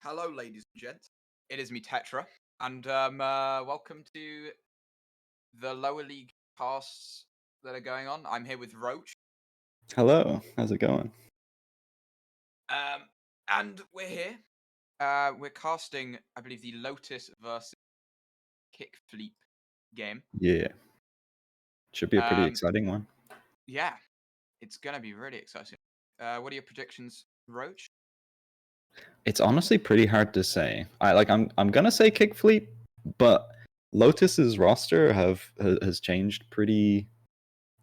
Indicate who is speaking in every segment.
Speaker 1: Hello, ladies and gents. It is me, Tetra, and welcome to the lower league casts that are going on. I'm here with Roach,
Speaker 2: Hello, how's it going?
Speaker 1: and we're here. We're casting, I believe, the Lotus versus Kickfleep game.
Speaker 2: Yeah, should be a pretty
Speaker 1: Um,
Speaker 2: exciting one.
Speaker 1: yeah, it's gonna be really exciting. What are your predictions, Roach?
Speaker 2: It's honestly pretty hard to say. I'm gonna say Kickfleep, but Lotus's roster has changed pretty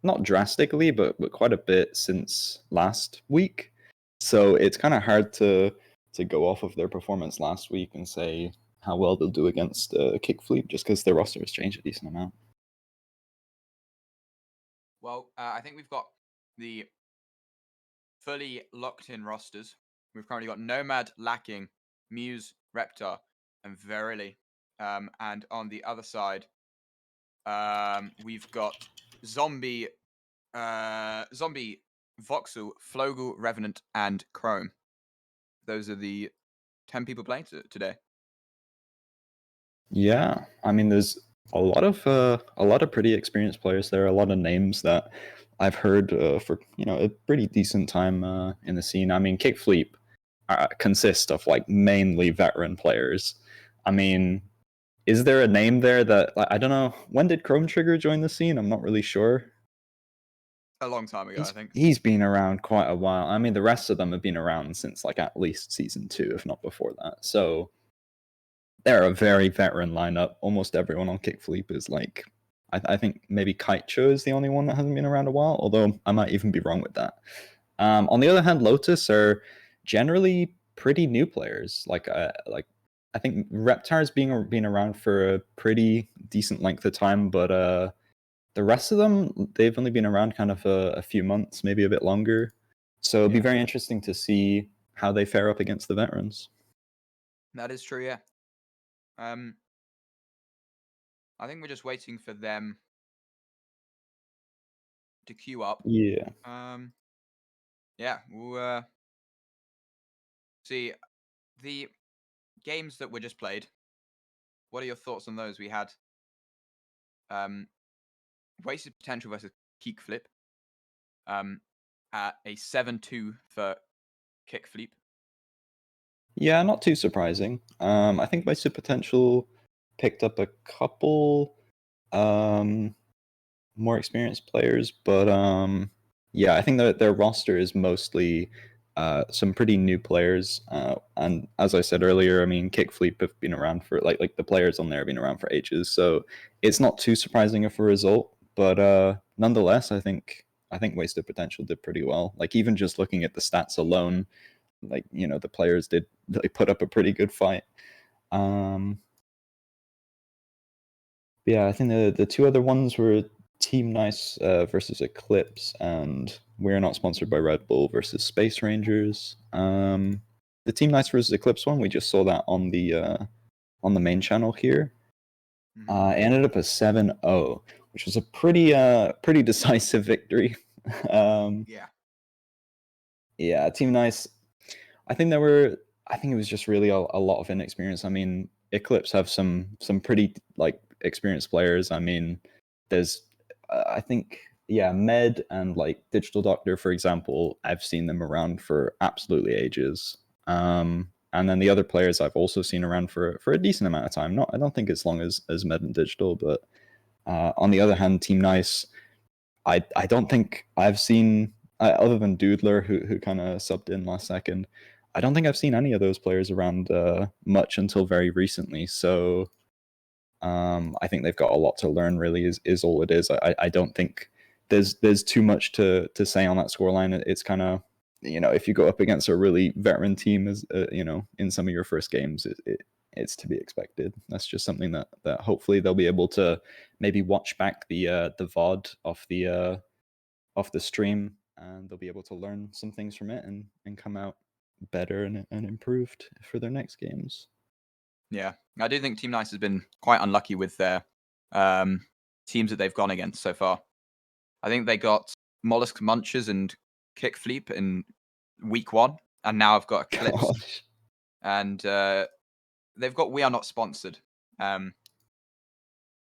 Speaker 2: not drastically, but quite a bit since last week. So it's kind of hard to go off of their performance last week and say how well they'll do against Kickfleep just because their roster has changed a decent amount.
Speaker 1: Well, I think we've got the fully locked-in rosters. We've currently got Nomad, Lacking, Muse, Reptar, and Verily. And on the other side, we've got Zombie, Zombie, Voxel, Flogel, Revenant, and Chrome. Those are the 10 people playing today.
Speaker 2: Yeah, I mean, there's a lot of pretty experienced players there. A lot of names that I've heard for a pretty decent time in the scene. I mean, Kickfleep consists of like mainly veteran players. I mean, is there a name there that I don't know? When did Chrome Trigger join the scene? I'm not really sure.
Speaker 1: A long time ago, I think.
Speaker 2: He's been around quite a while. I mean, the rest of them have been around since like at least season 2, if not before that. So they're a very veteran lineup. Almost everyone on Kickfleep is like, I think maybe Kaicho is the only one that hasn't been around a while, although I might even be wrong with that. On the other hand, Lotus are generally pretty new players. Like I think Reptar's been around for a pretty decent length of time, but the rest of them, they've only been around kind of a few months, maybe a bit longer. So it'll be very interesting to see how they fare up against the veterans.
Speaker 1: That is true, yeah. I think we're just waiting for them to queue up.
Speaker 2: Yeah.
Speaker 1: Yeah, we'll see the games that were just played. What are your thoughts on those? We had Wasted Potential versus Kickflip at a 7-2 for Kickflip.
Speaker 2: Yeah, not too surprising. I think Wasted Potential picked up a couple more experienced players, but yeah, I think that their roster is mostly some pretty new players. And as I said earlier, I mean, Kickfleep have been around for like the players on there have been around for ages, so it's not too surprising of a result. But nonetheless, I think Wasted Potential did pretty well. Like even just looking at the stats alone, like the players they put up a pretty good fight. Yeah, I think the two other ones were Team Nice versus Eclipse, and We're Not Sponsored by Red Bull versus Space Rangers. The Team Nice versus Eclipse one, we just saw that on the main channel here. It ended up a 7-0, which was a pretty decisive victory. Yeah, Team Nice. I think it was just really a lot of inexperience. I mean, Eclipse have some pretty like experienced players. I mean, there's I think Med and like Digital Doctor, for example. I've seen them around for absolutely ages. And then the other players I've also seen around for a decent amount of time. I don't think as long as Med and Digital, but on the other hand, Team Nice, I don't think I've seen other than Doodler who kind of subbed in last second. I don't think I've seen any of those players around much until very recently. So I think they've got a lot to learn. Really, is all it is. I don't think there's too much to say on that scoreline. It's kind of if you go up against a really veteran team as in some of your first games, it's to be expected. That's just something that hopefully they'll be able to maybe watch back the VOD off the stream, and they'll be able to learn some things from it and come out better and improved for their next games.
Speaker 1: Yeah, I do think Team Nice has been quite unlucky with their teams that they've gone against so far. I think they got Mollusk Munchers and Kickfleep in week 1, and now I've got Eclipse and they've got We Are Not Sponsored,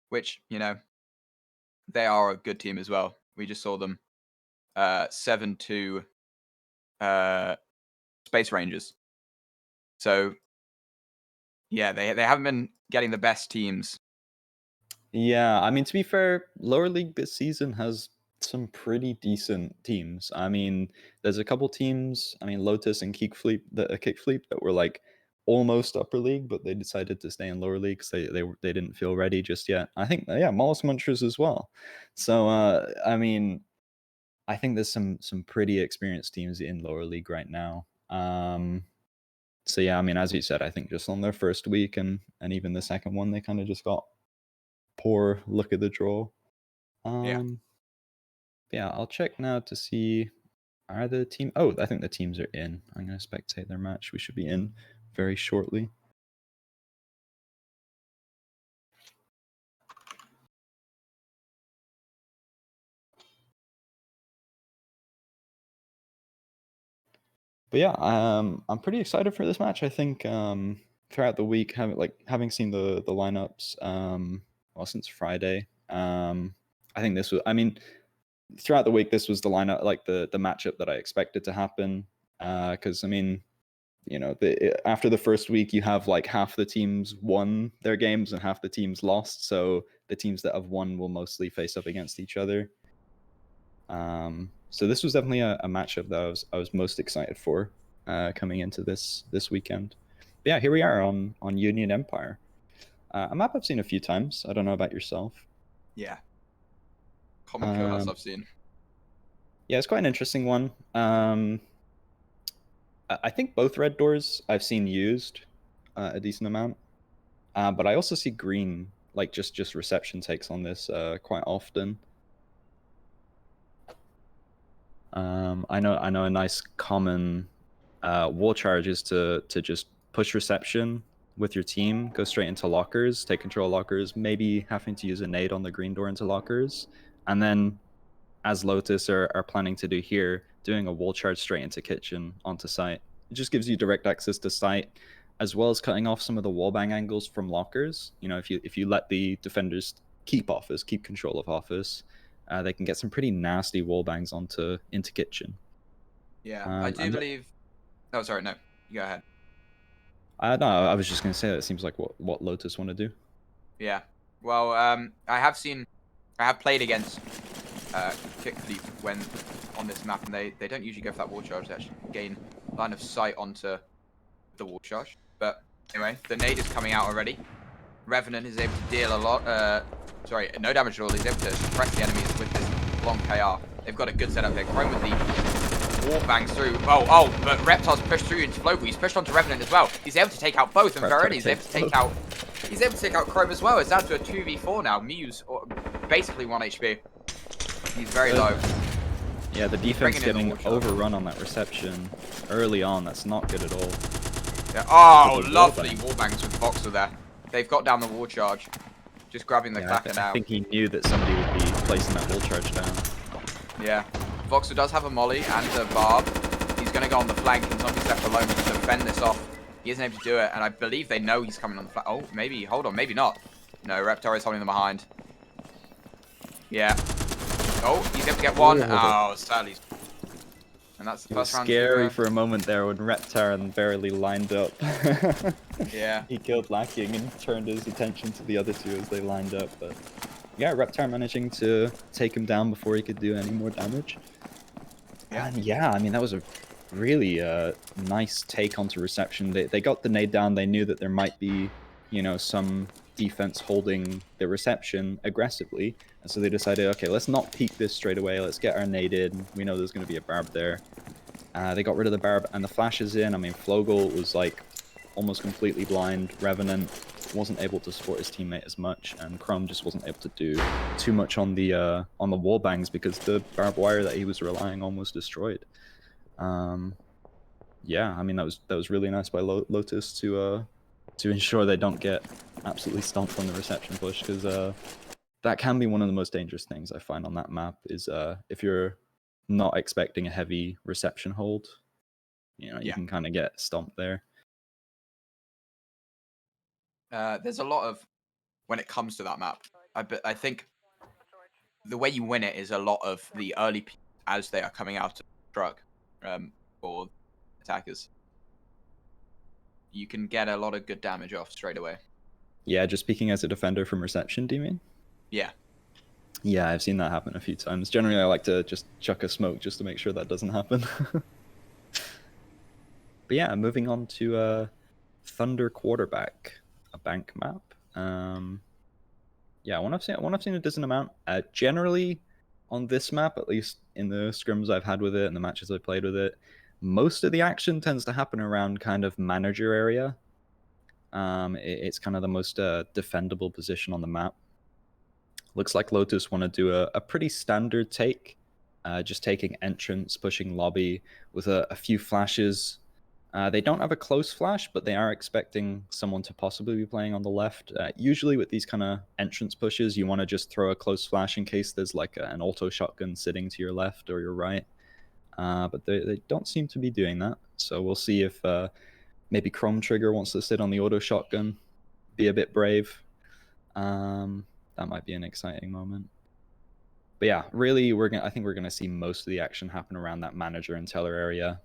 Speaker 1: which, you know, they are a good team as well. We just saw them 7-2 Space Rangers. So yeah, they haven't been getting the best teams.
Speaker 2: Yeah, I mean, to be fair, lower league this season has some pretty decent teams. I mean, there's a couple teams. I mean, Lotus and Kickfleep that were like almost upper league, but they decided to stay in lower league because they didn't feel ready just yet. I think, yeah, Mollusk Munchers as well. So I mean, I think there's some pretty experienced teams in lower league right now. So yeah, I mean, as you said, I think just on their first week and even the second one, they kind of just got poor look at the draw.
Speaker 1: Yeah.
Speaker 2: Yeah, I'll check now to see are the team. Oh, I think the teams are in. I'm gonna spectate their match. We should be in very shortly. But yeah, I'm pretty excited for this match. I think throughout the week, having seen the lineups, well, since Friday, I think this was. I mean, throughout the week, this was the lineup, like the matchup that I expected to happen. Because I mean, you know, after the first week, you have like half the teams won their games and half the teams lost. So the teams that have won will mostly face up against each other. So this was definitely a matchup that I was most excited for coming into this weekend. But yeah, here we are on Union Empire, a map I've seen a few times. I don't know about yourself.
Speaker 1: Yeah. Common Kolas I've seen.
Speaker 2: Yeah, it's quite an interesting one. I think both red doors I've seen used a decent amount, but I also see green, like just reception takes on this quite often. I know a nice common wall charge is to just push reception with your team, go straight into lockers, take control of lockers, maybe having to use a nade on the green door into lockers, and then as Lotus are planning to do here, doing a wall charge straight into kitchen onto site. It just gives you direct access to site, as well as cutting off some of the wallbang angles from lockers. You know, if you let the defenders keep control of office, they can get some pretty nasty wallbangs into kitchen.
Speaker 1: Yeah, I do
Speaker 2: And
Speaker 1: believe. Oh, sorry, no, you go ahead.
Speaker 2: no, I was just going to say that seems like what Lotus want to do.
Speaker 1: Yeah. Well, I have played against Kickfleep when on this map, and they don't usually go for that wall charge. They actually gain line of sight onto the wall charge. But anyway, the nade is coming out already. Revenant is able to deal a lot. Sorry, no damage at all. He's able to suppress the enemies with this long KR. They've got a good setup there. Chrome with the wall bangs through. Oh, but Reptar's pushed through into Flobu. He's pushed onto Revenant as well. He's able to take out both, and Veroni's able to take out. He's able to take out Chrome as well. It's down to a 2v4 now. Muse, basically 1 HP. He's very low.
Speaker 2: Yeah, the defense getting overrun on that reception early on. That's not good at all.
Speaker 1: Yeah. Oh, lovely wallbangs with Voxel there. They've got down the wall charge. Just grabbing the clacker now.
Speaker 2: I think he knew that somebody would be placing that wall charge down.
Speaker 1: Yeah. Voxel does have a molly and a barb. He's going to go on the flank, and Zombie's left alone to defend this off. He isn't able to do it, and I believe they know he's coming on the flank. Oh, maybe. Hold on. Maybe not. No, Reptar is holding them behind. Yeah. Oh, he's able to get one. Oh, sadly. And that's the first round.
Speaker 2: Scary for a moment there when Reptar and Verily lined up.
Speaker 1: Yeah.
Speaker 2: He killed Lacking and turned his attention to the other two as they lined up. But yeah, Reptar managing to take him down before he could do any more damage.
Speaker 1: Yeah.
Speaker 2: And yeah, I mean, that was a really nice take onto reception. They got the nade down. They knew that there might be, you know, some defense holding the reception aggressively. And so they decided, okay, let's not peek this straight away. Let's get our nade in. We know there's going to be a barb there. They got rid of the barb and the flashes in. I mean, Flogel was like almost completely blind. Revenant wasn't able to support his teammate as much, and Chrome just wasn't able to do too much on the wall bangs because the barbed wire that he was relying on was destroyed. Yeah, I mean that was really nice by Lotus to ensure they don't get absolutely stomped on the reception push, because that can be one of the most dangerous things I find on that map is if you're not expecting a heavy reception hold, you know, you can kind of get stomped there.
Speaker 1: There's a lot of when it comes to that map. I think the way you win it is a lot of the early as they are coming out of the truck for attackers. You can get a lot of good damage off straight away.
Speaker 2: Yeah, just speaking as a defender from reception, do you mean?
Speaker 1: Yeah.
Speaker 2: Yeah, I've seen that happen a few times. Generally, I like to just chuck a smoke just to make sure that doesn't happen. But yeah, moving on to Thunder Quarterback, a bank map. Yeah, one I've seen a decent amount. Generally, on this map, at least in the scrims I've had with it and the matches I've played with it, most of the action tends to happen around kind of manager area. It's kind of the most defendable position on the map. Looks like Lotus want to do a pretty standard take, just taking entrance, pushing lobby with a few flashes. They don't have a close flash, but they are expecting someone to possibly be playing on the left. Usually with these kind of entrance pushes, you want to just throw a close flash in case there's like an auto shotgun sitting to your left or your right. But they don't seem to be doing that. So we'll see if maybe Chrome Trigger wants to sit on the auto shotgun, be a bit brave. That might be an exciting moment. But yeah, really, I think we're gonna see most of the action happen around that manager and teller area.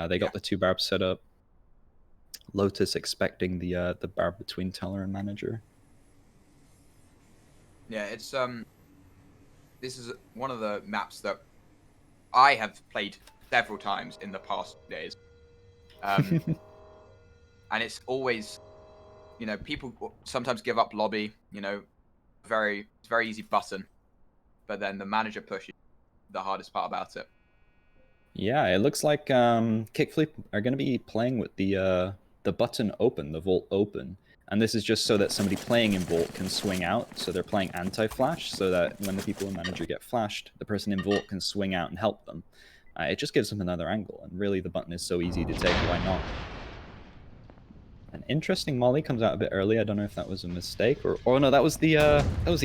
Speaker 2: They got the two barbs set up. Lotus expecting the barb between teller and manager.
Speaker 1: Yeah, it's this is one of the maps that I have played several times in the past days. And it's always, people sometimes give up lobby, it's very easy button, but then the manager push is the hardest part about it.
Speaker 2: Yeah, it looks like Kickfleep are going to be playing with the button open, the vault open. And this is just so that somebody playing in vault can swing out. So they're playing anti-flash so that when the people in manager get flashed, the person in vault can swing out and help them. It just gives them another angle. And really, the button is so easy to take, why not? An interesting molly comes out a bit early. I don't know if that was a mistake or no, that was the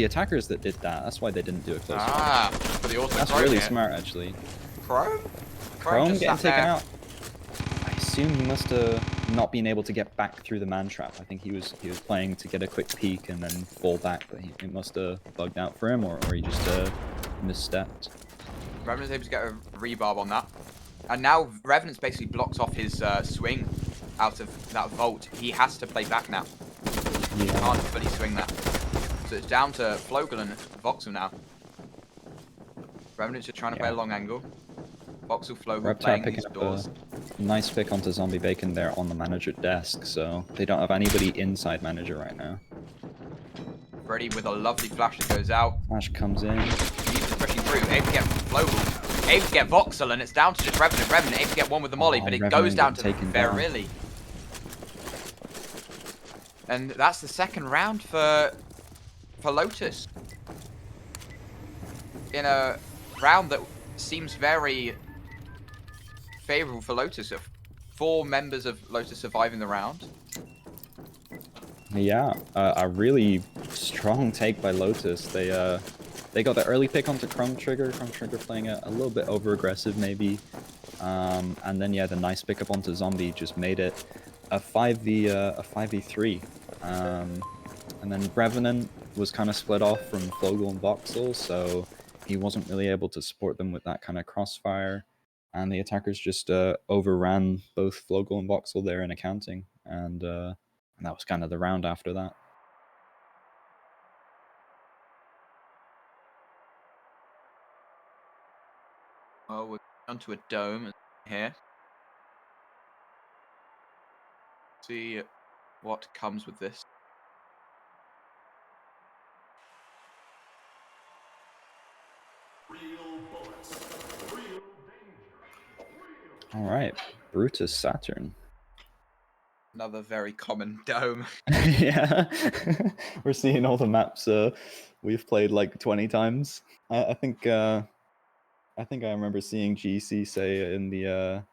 Speaker 2: attackers that did that. That's why they didn't do a close flash.
Speaker 1: For the auto.
Speaker 2: That's really smart, actually.
Speaker 1: Chrome
Speaker 2: getting taken out. I assume he must have not been able to get back through the man trap. I think he was playing to get a quick peek and then fall back, but it must have bugged out for him, or he just misstepped.
Speaker 1: Revenant's able to get a rebarb on that, and now Revenant's basically blocked off his swing out of that vault. He has to play back now. He can't fully swing that, so it's down to Flogel and Voxel now. Revenant's just trying to play a long angle. Voxel, Flogel playing these doors.
Speaker 2: Nice pick onto Zombie Bacon there on the manager desk, so they don't have anybody inside manager right now.
Speaker 1: Freddy with a lovely flash that goes out.
Speaker 2: Flash comes in.
Speaker 1: He's pushing through, able to get Flogel, able to get Voxel, and it's down to just Revenant. Revenant able to get one with the molly, but it goes down to Verily. And that's the second round for Lotus. In a round that seems very favorable for Lotus. 4 members of Lotus surviving the round.
Speaker 2: Yeah, a really strong take by Lotus. They got the early pick onto Chrome Trigger. Chrome Trigger playing a little bit over aggressive maybe, and then yeah, the nice pickup onto Zombie just made it a 5v3. And then Revenant was kind of split off from Flogel and Voxel, so he wasn't really able to support them with that kind of crossfire. And the attackers just overran both Flogel and Voxel there in accounting, and that was kind of the round after that.
Speaker 1: Well, we're onto a dome here. See what comes with this.
Speaker 2: All right, Brutus Saturn.
Speaker 1: Another very common dome.
Speaker 2: Yeah, we're seeing all the maps we've played like 20 times. I think I remember seeing GC say in the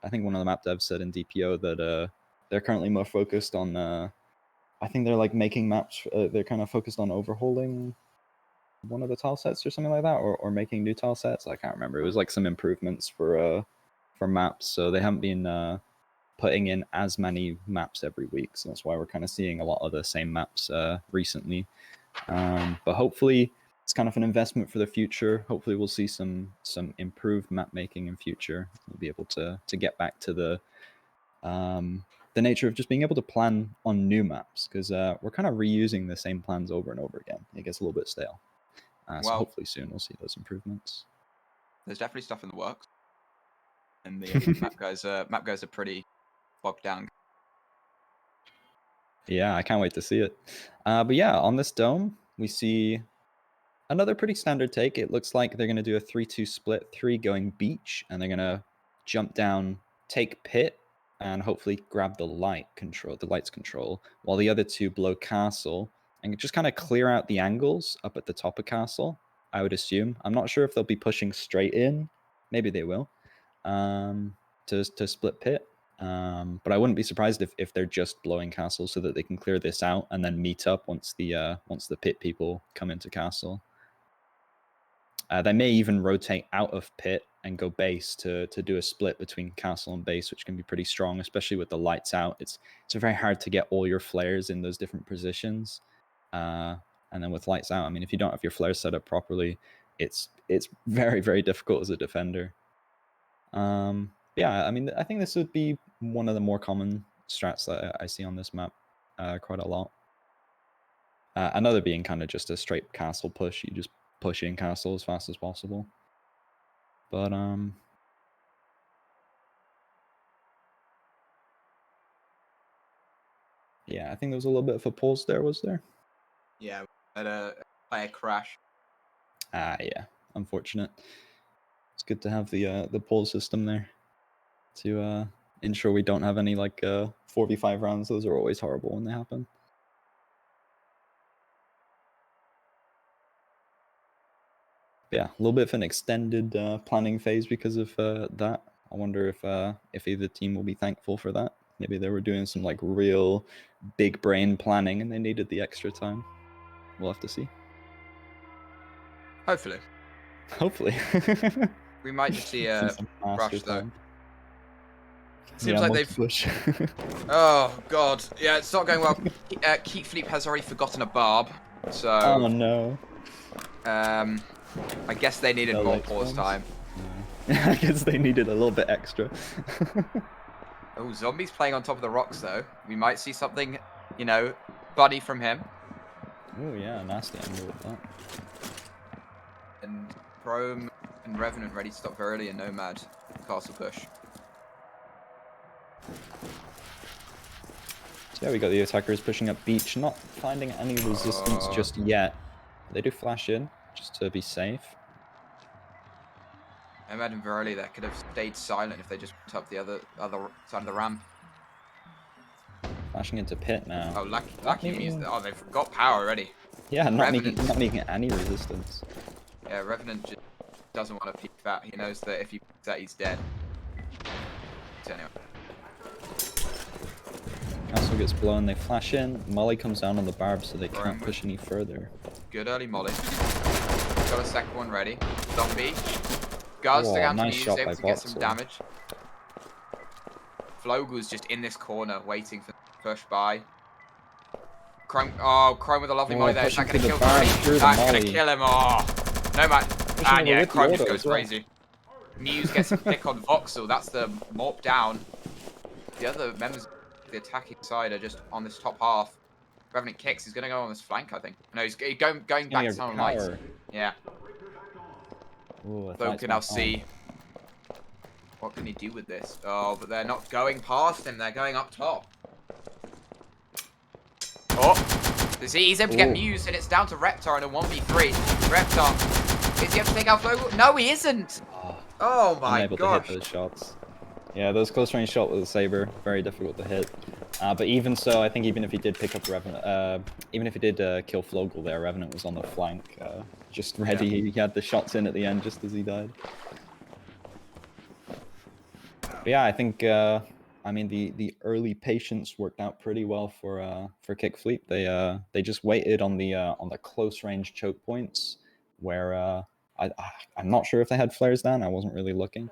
Speaker 2: I think one of the map devs said in DPO that they're currently more focused on I think they're like making maps. They're kind of focused on overhauling one of the tile sets or something like that, or making new tile sets. I can't remember. It was like some improvements for maps, so they haven't been putting in as many maps every week. So that's why we're kind of seeing a lot of the same maps recently. But hopefully it's kind of an investment for the future. Hopefully we'll see some improved map making in future. We'll be able to get back to the nature of just being able to plan on new maps, because we're kind of reusing the same plans over and over again. It gets a little bit stale. So hopefully soon we'll see those improvements.
Speaker 1: There's definitely stuff in the works, and the map guys are pretty bogged down.
Speaker 2: Yeah, I can't wait to see it. But yeah, on this dome, we see another pretty standard take. It looks like they're going to do a 3-2 split, 3 going beach, and they're going to jump down, take pit, and hopefully grab the lights control, while the other 2 blow castle and just kind of clear out the angles up at the top of castle, I would assume. I'm not sure if they'll be pushing straight in. Maybe they will, to split pit. But I wouldn't be surprised if they're just blowing castle so that they can clear this out and then meet up once the pit people come into castle. They may even rotate out of pit and go base to do a split between castle and base, which can be pretty strong, especially with the lights out. It's very hard to get all your flares in those different positions. And then with lights out, I mean, if you don't have your flares set up properly, it's very, very difficult as a defender. Yeah, I mean, I think this would be one of the more common strats that I see on this map quite a lot. Another being kind of just a straight castle push. You just push in castle as fast as possible. But yeah, I think there was a little bit of a pause there, was there?
Speaker 1: Yeah, at a player crash.
Speaker 2: Yeah, unfortunate. It's good to have the pause system there to ensure we don't have any like 4v5 rounds. Those are always horrible when they happen. Yeah, a little bit of an extended planning phase because of that. I wonder if either team will be thankful for that. Maybe they were doing some like real big brain planning and they needed the extra time. We'll have to see.
Speaker 1: Hopefully.
Speaker 2: Hopefully.
Speaker 1: We might just see a rush though. Seems like they've
Speaker 2: push.
Speaker 1: Oh god, yeah, it's not going well. Kickfleep has already forgotten a barb, so
Speaker 2: Oh no.
Speaker 1: I guess they needed more pause time.
Speaker 2: Yeah. I guess they needed a little bit extra.
Speaker 1: Oh, Zombie's playing on top of the rocks though. We might see something, you know, buddy from him.
Speaker 2: Oh yeah, nasty angle with that.
Speaker 1: And Chrome and Revenant ready to stop very early, and Nomad castle push.
Speaker 2: So yeah, we got the attackers pushing up beach, not finding any resistance just yet. They do flash in, just to be safe.
Speaker 1: Nomad and Verily that could have stayed silent if they just put up the other side of the ramp.
Speaker 2: Flashing into pit now.
Speaker 1: Oh, lucky Muse. Oh, they've got power already.
Speaker 2: Yeah, not making any resistance.
Speaker 1: Yeah, Revenant just doesn't want to peek that. He knows that if he peeks that, he's dead. So anyway.
Speaker 2: Castle gets blown, they flash in. Molly comes down on the barb, so they can't push any further.
Speaker 1: Good early Molly. Got a second one ready. Zombie. Guards stick out to Muse, able to get some damage. Flogu's just in this corner, waiting for the push by. Chrome with a lovely Molly there. Is that going to kill Verily? That's going to kill him. Oh, no man. And yeah, Chrome just goes crazy. Muse gets a pick on Voxel. That's the morp down. The other members of the attacking side are just on this top half. Revenant kicks. He's going to go on this flank, I think. No, he's going back to Tunnel Lights. Yeah. Flo can now see. What can he do with this? Oh, but they're not going past him. They're going up top. Oh, he's able to get Muse, and it's down to Reptar in a 1v3. Reptar, is he able to take out Flo? No, he isn't. Oh my gosh.
Speaker 2: Unable to hit those shots. Yeah, those close range shots with a saber, very difficult to hit. But even so, I think even if he did pick up Revenant, even if he did kill Flogel there, Revenant was on the flank, just ready. Yeah. He had the shots in at the end just as he died. But yeah, I think I mean the early patience worked out pretty well for Kickfleep. They just waited on the close range choke points where I'm not sure if they had flares down. I wasn't really looking.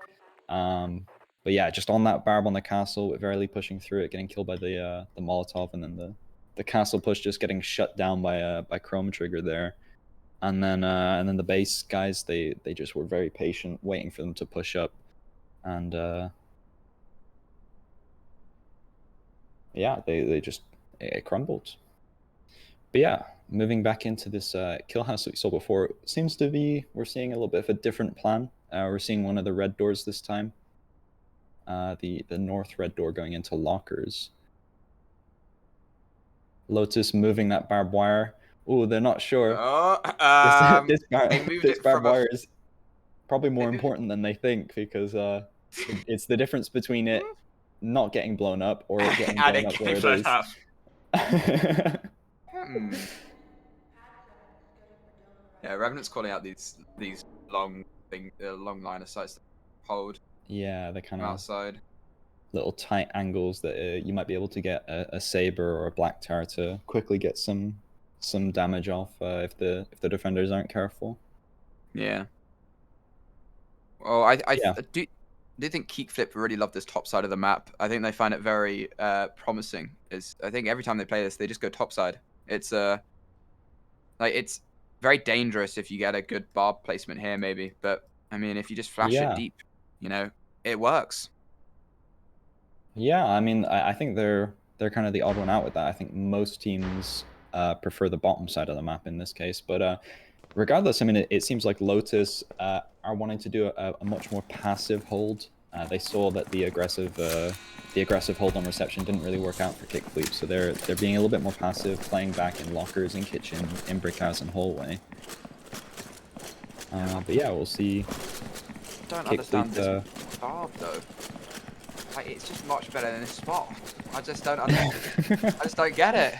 Speaker 2: But yeah, just on that barb on the castle, with Verily pushing through it, getting killed by the Molotov, and then the castle push just getting shut down by Chrome Trigger there. And then the base guys, they just were very patient, waiting for them to push up, and yeah, they just it crumbled. But yeah, moving back into this kill house that we saw before, it seems to be we're seeing a little bit of a different plan. We're seeing one of the red doors this time. The north red door going into lockers. Lotus moving that barbed wire. Oh, they're not sure.
Speaker 1: Oh,
Speaker 2: This
Speaker 1: they moved
Speaker 2: this
Speaker 1: it
Speaker 2: barbed
Speaker 1: from a.
Speaker 2: wire is probably
Speaker 1: They
Speaker 2: more
Speaker 1: moved it.
Speaker 2: important than they think, because it's the difference between it not getting blown up or it getting
Speaker 1: And
Speaker 2: blown
Speaker 1: it
Speaker 2: up where
Speaker 1: came
Speaker 2: it
Speaker 1: blown
Speaker 2: is.
Speaker 1: up. Hmm. Yeah, Revenant's calling out these long long line of sights that hold
Speaker 2: Yeah, the kind
Speaker 1: from
Speaker 2: of
Speaker 1: outside.
Speaker 2: little tight angles that you might be able to get a saber or a black tar to quickly get some damage off if the defenders aren't careful.
Speaker 1: Yeah. Well, I
Speaker 2: Yeah,
Speaker 1: do think Kickflip really love this top side of the map. I think they find it very promising. I think every time they play this, they just go top side. It's like it's very dangerous if you get a good barb placement here, maybe. But I mean, if you just flash it
Speaker 2: yeah,
Speaker 1: deep, it works.
Speaker 2: yeah. I mean, I think they're kind of the odd one out with that. I think most teams prefer the bottom side of the map in this case, but regardless, I mean, it seems like Lotus are wanting to do a much more passive hold. They saw that the aggressive hold on reception didn't really work out for Kickfleep, so they're being a little bit more passive, playing back in lockers, in kitchen, in brick house, and hallway. But yeah, we'll see.
Speaker 1: Don't understand
Speaker 2: Kickfleep.
Speaker 1: this barb though. Like, it's just much better than this spot. I just don't. I just don't get it.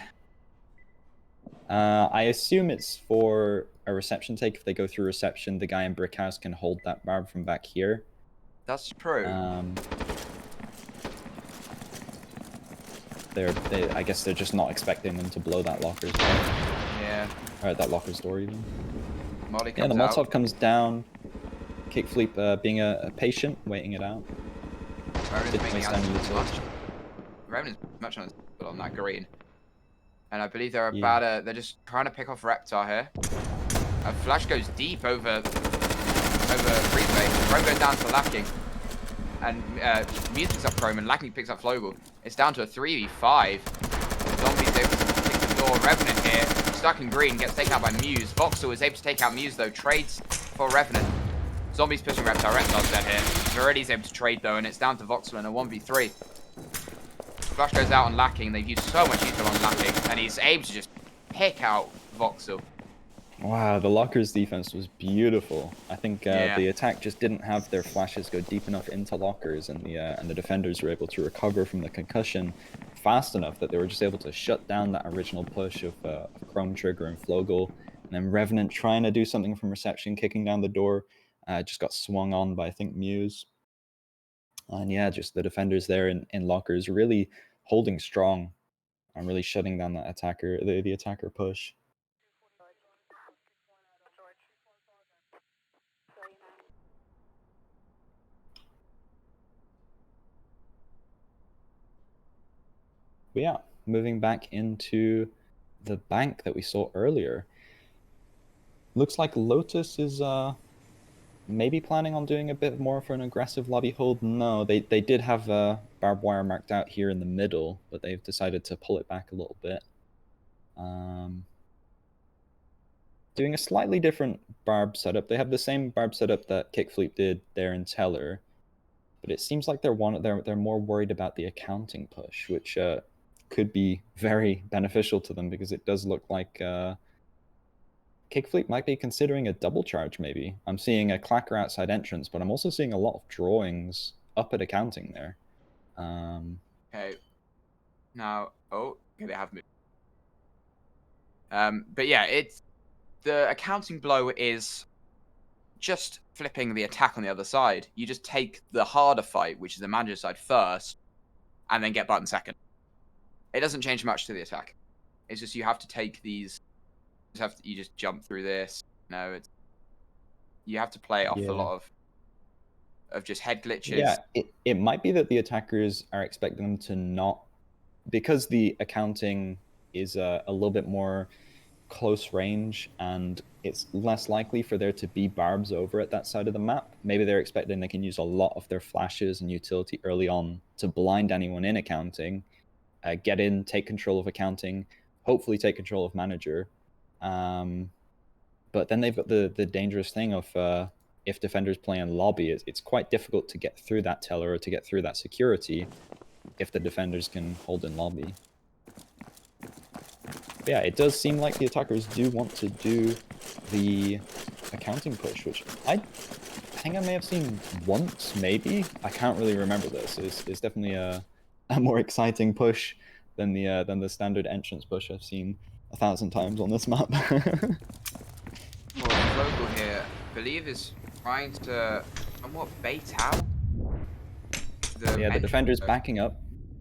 Speaker 2: I assume it's for a reception take. If they go through reception, the guy in brick house can hold that barb from back here.
Speaker 1: That's true.
Speaker 2: I guess they're just not expecting them to blow that locker's door.
Speaker 1: Yeah.
Speaker 2: Or that locker's door even.
Speaker 1: Molly
Speaker 2: Yeah,
Speaker 1: comes
Speaker 2: the
Speaker 1: out.
Speaker 2: Molotov comes down. Kickfleep being a patient, waiting it out.
Speaker 1: Revenant's making
Speaker 2: Didn't waste any
Speaker 1: Revenant's much on that green. And I believe they're
Speaker 2: Yeah.
Speaker 1: about they're just trying to pick off Reptar here. A flash goes deep over Freeze Bait. Chrome goes down to Lacking. And Muse picks up Chrome and Lacking picks up Flogel. It's down to a 3v5. Zombie's able to pick the door. Revenant here, stuck in green, gets taken out by Muse. Voxel is able to take out Muse though, trades for Revenant. Zombie's pushing Reptar. Reptar's dead here. Viridi's able to trade though, and it's down to Voxel in a 1v3. Flash goes out on Lacking. They've used so much eco on Lacking, and he's able to just pick out Voxel.
Speaker 2: Wow, the lockers defense was beautiful. I think
Speaker 1: Yeah.
Speaker 2: the attack just didn't have their flashes go deep enough into lockers, and the defenders were able to recover from the concussion fast enough that they were just able to shut down that original push of Chrome Trigger and Flogel. And then Revenant trying to do something from reception, kicking down the door, just got swung on by, I think, Muse. And yeah, just the defenders there in lockers really holding strong and really shutting down that the attacker push. But yeah, moving back into the bank that we saw earlier. Looks like Lotus is maybe planning on doing a bit more for an aggressive lobby hold. No, they did have barbed wire marked out here in the middle, but they've decided to pull it back a little bit. Doing a slightly different barb setup. They have the same barb setup that Kickfleep did there in Teller, but it seems like they're more worried about the accounting push, which could be very beneficial to them, because it does look like Kickfleep might be considering a double charge, maybe. I'm seeing a clacker outside entrance, but I'm also seeing a lot of drawings up at accounting there.
Speaker 1: Okay. Now, okay, they have moved. But yeah, the accounting blow is just flipping the attack on the other side. You just take the harder fight, which is the manager side, first, and then get button second. It doesn't change much to the attack. It's just you have to take these. You just jump through this. No, you have to play off
Speaker 2: Yeah.
Speaker 1: of just head glitches.
Speaker 2: Yeah, it might be that the attackers are expecting them to not, because the accounting is a little bit more close range and it's less likely for there to be barbs over at that side of the map. Maybe they're expecting they can use a lot of their flashes and utility early on to blind anyone in accounting, get in, take control of accounting, hopefully take control of manager. But then they've got the dangerous thing of if defenders play in lobby, it's quite difficult to get through that teller or to get through that security if the defenders can hold in lobby. But yeah, it does seem like the attackers do want to do the accounting push, which I think I may have seen once, maybe. I can't really remember this. It's definitely a more exciting push than the standard entrance push I've seen 1,000 times on this map.
Speaker 1: Well, Local here, I believe, is trying to somewhat bait out
Speaker 2: Yeah, the defender's backing up,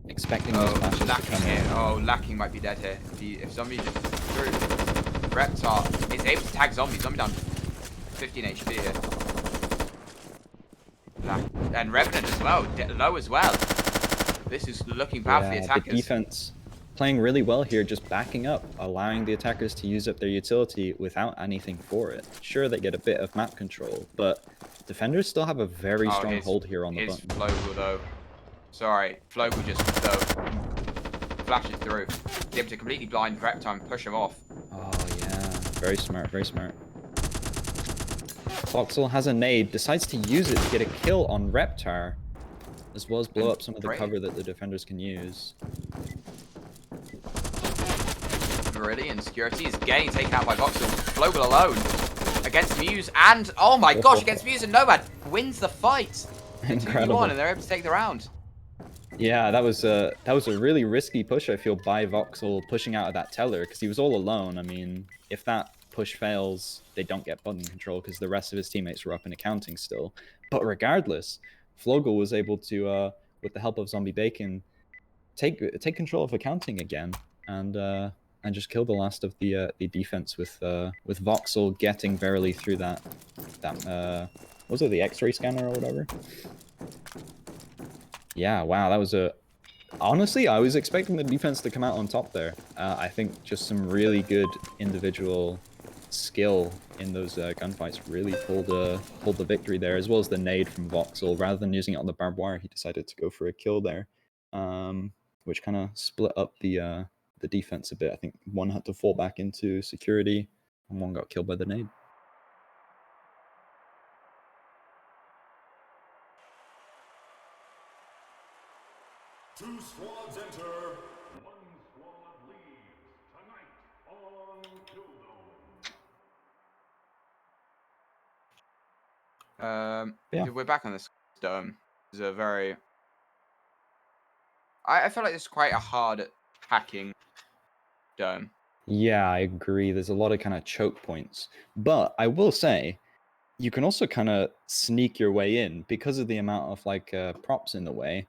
Speaker 2: expecting those flashes to come in.
Speaker 1: Oh, Lacking might be dead here. If Zombie just through, Reptar is able to tag Zombie. Zombie down 15 HP here. And Revenant as well, low as well. This is looking bad for the attackers.
Speaker 2: The defense playing really well here, just backing up, allowing the attackers to use up their utility without anything for it. Sure, they get a bit of map control, but defenders still have a very strong hold here on the button.
Speaker 1: Flogel though. Sorry, Flogel just flashes through. He's able to completely blind Reptar and push him off.
Speaker 2: Oh yeah, very smart, very smart. Voxel has a nade, decides to use it to get a kill on Reptar, as well as blow up some of the cover that the defenders can use.
Speaker 1: Brilliant. Security is getting taken out by Voxel. Flogel alone against Muse, and oh my gosh, against Muse and Nomad wins the fight.
Speaker 2: Incredible.
Speaker 1: And they're able to take the round.
Speaker 2: Yeah, that was a really risky push, I feel, by Voxel pushing out of that teller, because he was all alone. I mean, if that push fails, they don't get button control because the rest of his teammates were up in accounting still. But regardless, Flogel was able to, with the help of Zombie Bacon, take control of accounting again and just kill the last of the defense with Voxel getting Verily through that was it the X-ray scanner or whatever? Yeah, wow, that was honestly, I was expecting the defense to come out on top there. I think just some really good individual skill in those gunfights really pulled the victory there, as well as the nade from Voxel. Rather than using it on the barbed wire, he decided to go for a kill there, which kind of split up the defense a bit. I think one had to fall back into security, and one got killed by the nade.
Speaker 3: Two squads enter. One squad leaves tonight on Killzone.
Speaker 1: Yeah. We're back on this dome. It's a very... I feel like this is quite a hard hacking dome.
Speaker 2: Yeah, I agree. There's a lot of kind of choke points. But I will say, you can also kind of sneak your way in because of the amount of like props in the way.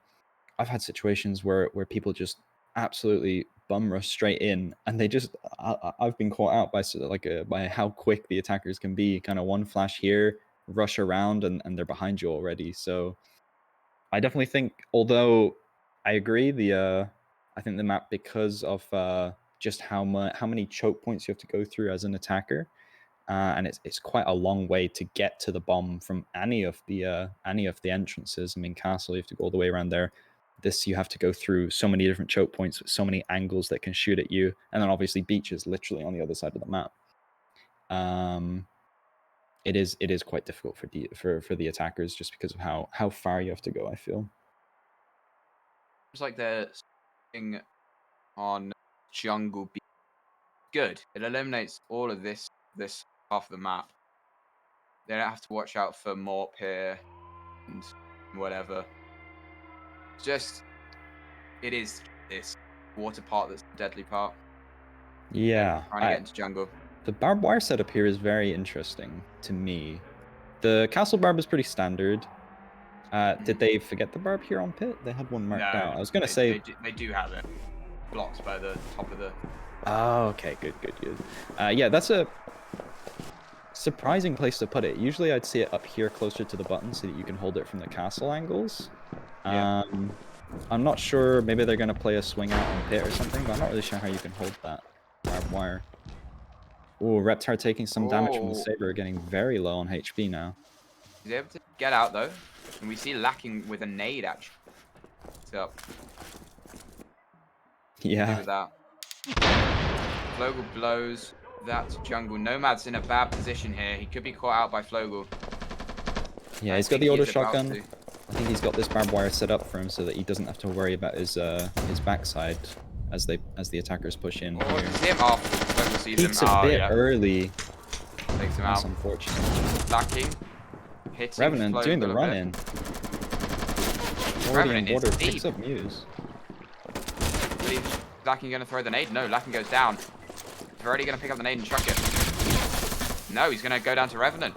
Speaker 2: I've had situations where people just absolutely bum rush straight in, and they just I've been caught out by by how quick the attackers can be. Kind of one flash here, rush around, and they're behind you already. So I definitely think, although I agree, I think the map, because of just how many choke points you have to go through as an attacker, and it's quite a long way to get to the bomb from any of the entrances. I mean, Castle, you have to go all the way around there. This, you have to go through so many different choke points with so many angles that can shoot at you, and then obviously Beach is literally on the other side of the map. It is quite difficult for the attackers just because of how far you have to go, I feel.
Speaker 1: It's like they're sitting on jungle beach. Good. It eliminates all of this half of the map. They don't have to watch out for Morp here and whatever. Just, it is this water part that's the deadly part.
Speaker 2: Yeah.
Speaker 1: Trying to get into jungle.
Speaker 2: The barbed wire setup here is very interesting to me. The castle barb is pretty standard. Did they forget the barb here on pit? They had one marked out. I was going to say...
Speaker 1: They do have it. Blocked by the top of the...
Speaker 2: Oh, okay. Good. Yeah, that's a... surprising place to put it. Usually I'd see it up here closer to the button so that you can hold it from the castle angles.
Speaker 1: Yeah.
Speaker 2: I'm not sure. Maybe they're going to play a swing out on pit or something, but I'm not really sure how you can hold that barbed wire. Oh, Reptar taking some damage from the
Speaker 1: Oh.
Speaker 2: Saber, getting very low on HP now.
Speaker 1: He's able to get out, though. And we see lacking with a nade, actually. So,
Speaker 2: Yeah.
Speaker 1: with that. Flogel blows that jungle. Nomad's in a bad position here. He could be caught out by Flogel.
Speaker 2: Yeah, he's got the auto shotgun. I think he's got this barbed wire set up for him so that he doesn't have to worry about his backside as the attackers push in.
Speaker 1: Oh, see him off. Flogel sees him.
Speaker 2: Peaks a bit early.
Speaker 1: Takes him
Speaker 2: That's
Speaker 1: out.
Speaker 2: unfortunate.
Speaker 1: Lacking. Hitting
Speaker 2: Revenant
Speaker 1: Flogel
Speaker 2: doing the
Speaker 1: a
Speaker 2: run
Speaker 1: bit.
Speaker 2: in. Already on
Speaker 1: Revenant is
Speaker 2: border, picks
Speaker 1: deep.
Speaker 2: up Muse.
Speaker 1: I believe Lacking going to throw the nade. No, Lacking goes down. He's already going to pick up the nade and chuck it. No, he's going to go down to Revenant.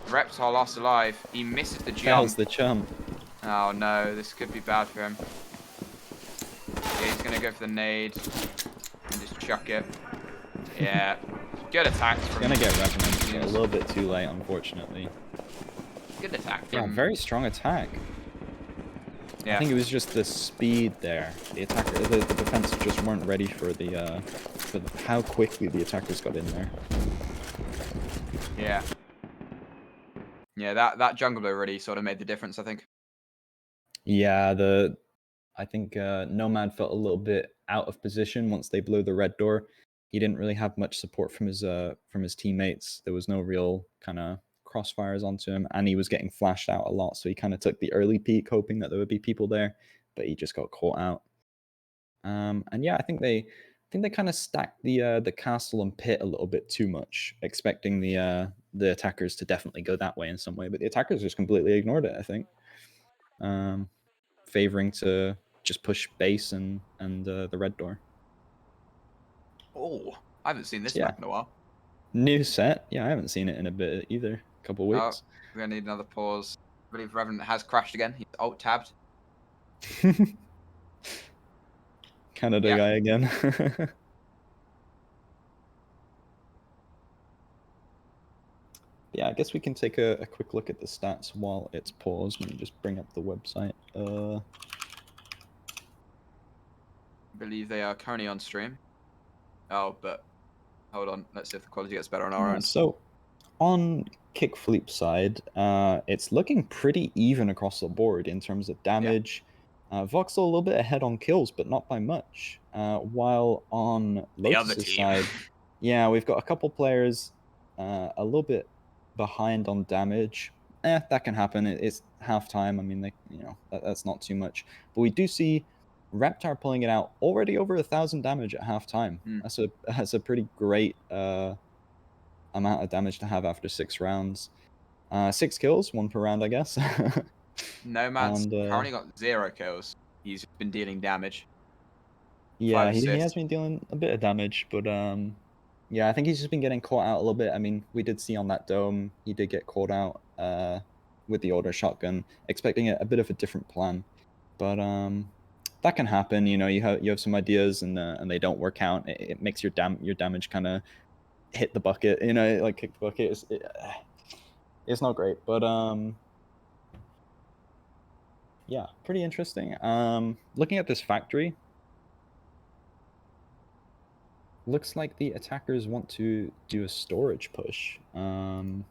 Speaker 1: Reptile lost alive. He misses the jump.
Speaker 2: Fails the jump.
Speaker 1: Oh no, this could be bad for him. Yeah, he's going to go for the nade and just chuck it. Yeah, good attack from
Speaker 2: Gonna get Revenant, but a little bit too late, unfortunately.
Speaker 1: Good attack
Speaker 2: Yeah,
Speaker 1: from...
Speaker 2: very strong attack.
Speaker 1: Yeah.
Speaker 2: I think it was just the speed there. The attacker, the defense just weren't ready for how quickly the attackers got in there.
Speaker 1: Yeah. Yeah, that jungle blow really sort of made the difference, I think.
Speaker 2: Yeah, I think Nomad felt a little bit out of position once they blew the red door. He didn't really have much support from his teammates. There was no real kind of crossfires onto him, and he was getting flashed out a lot. So he kind of took the early peek, hoping that there would be people there, but he just got caught out. And yeah, I think they kind of stacked the castle and pit a little bit too much, expecting the attackers to definitely go that way in some way, but the attackers just completely ignored it. I think, favoring to just push base and the red door.
Speaker 1: Oh, I haven't seen this
Speaker 2: So, yeah.
Speaker 1: map in a while.
Speaker 2: New set. Yeah, I haven't seen it in a bit either. A couple weeks.
Speaker 1: We're going to need another pause. I believe Revenant has crashed again. He's alt-tabbed.
Speaker 2: Canada guy again. Yeah, I guess we can take a quick look at the stats while it's paused. Let me just bring up the website.
Speaker 1: I believe they are currently on stream. Oh, but hold on. Let's see if the quality gets better on our end.
Speaker 2: So, on Kickfleep side, it's looking pretty even across the board in terms of damage. Voxel a little bit ahead on kills, but not by much. While on Lotus' side, yeah, we've got a couple players a little bit behind on damage. That can happen. It's halftime. I mean, that's not too much. But we do see Reptar pulling it out already over 1,000 damage at halftime. That's a pretty great amount of damage to have after 6 rounds. 6 kills, 1 per round, I guess.
Speaker 1: Nomad's currently got 0 kills. He's been dealing damage.
Speaker 2: Yeah, he has been dealing a bit of damage, but yeah, I think he's just been getting caught out a little bit. I mean, we did see on that dome, he did get caught out with the auto shotgun, expecting a bit of a different plan. But that can happen. You know, you have some ideas and they don't work out. It makes your damage kind of hit the bucket. You know, like kick the bucket. It's not great, but yeah, pretty interesting. Looking at this factory, looks like the attackers want to do a storage push. That's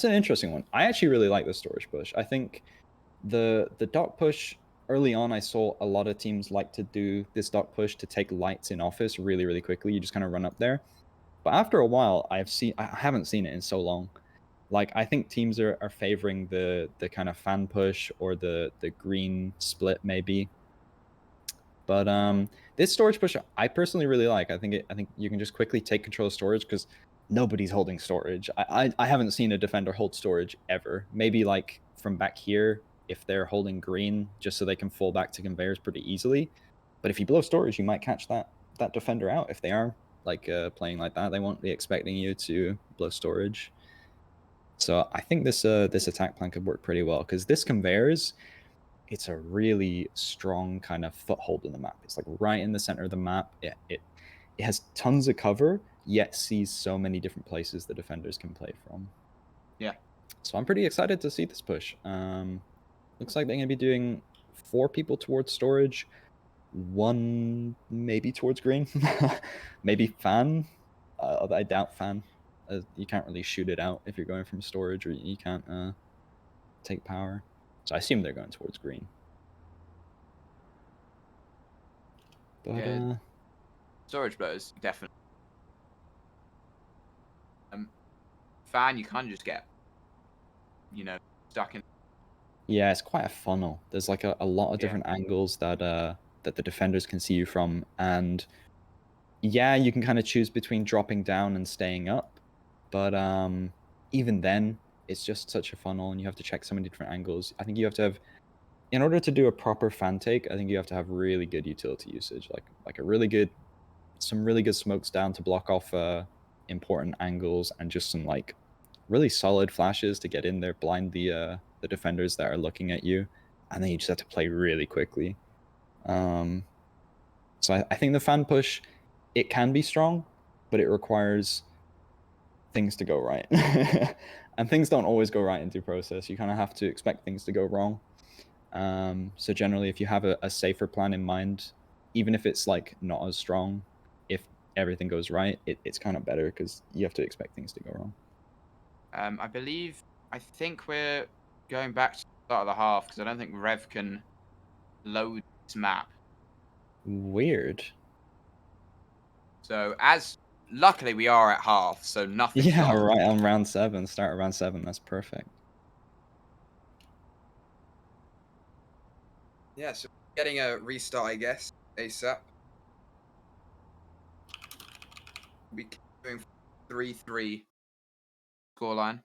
Speaker 2: an interesting one. I actually really like the storage push. I think the dock push early on, I saw a lot of teams like to do this dock push to take lights in office really, really quickly. You just kind of run up there. But after a while, I haven't seen it in so long. Like, I think teams are favoring the kind of fan push or the green split maybe. But this storage push, I personally really like. I think you can just quickly take control of storage because nobody's holding storage. I haven't seen a defender hold storage ever. Maybe like from back here if they're holding green just so they can fall back to conveyors pretty easily. But if you blow storage, you might catch that defender out. If they are like playing like that, they won't be expecting you to blow storage. So I think this attack plan could work pretty well because this conveyors, it's a really strong kind of foothold in the map. It's like right in the center of the map. it has tons of cover, yet sees so many different places the defenders can play from.
Speaker 1: Yeah.
Speaker 2: So I'm pretty excited to see this push. Looks like they're going to be doing 4 people towards storage, 1 maybe towards green, maybe fan. I doubt fan. You can't really shoot it out if you're going from storage, or you can't take power. So I assume they're going towards green. But
Speaker 1: Yeah. Storage blows, definitely. Fan, you can't just get, stuck in.
Speaker 2: yeah, it's quite a funnel. There's like a lot of
Speaker 1: Yeah.
Speaker 2: different angles that that the defenders can see you from, and yeah, you can kind of choose between dropping down and staying up, but even then, it's just such a funnel, and you have to check so many different angles. I think you have to have, in order to do a proper fan take, I think you have to have really good utility usage, like some really good smokes down to block off important angles, and just some like really solid flashes to get in there, blind the defenders that are looking at you, and then you just have to play really quickly. So I think the fan push, it can be strong, but it requires things to go right. And things don't always go right in due process. You kind of have to expect things to go wrong. So generally, if you have a safer plan in mind, even if it's like not as strong, if everything goes right, it's kind of better because you have to expect things to go wrong.
Speaker 1: I think we're going back to the start of the half because I don't think Rev can load this map.
Speaker 2: Weird.
Speaker 1: So luckily we are at half, so nothing's
Speaker 2: Yeah,
Speaker 1: lost.
Speaker 2: right on round 7. Start at round 7. That's perfect.
Speaker 1: Yeah, so getting a restart, I guess, ASAP. We keep doing 3-3 scoreline.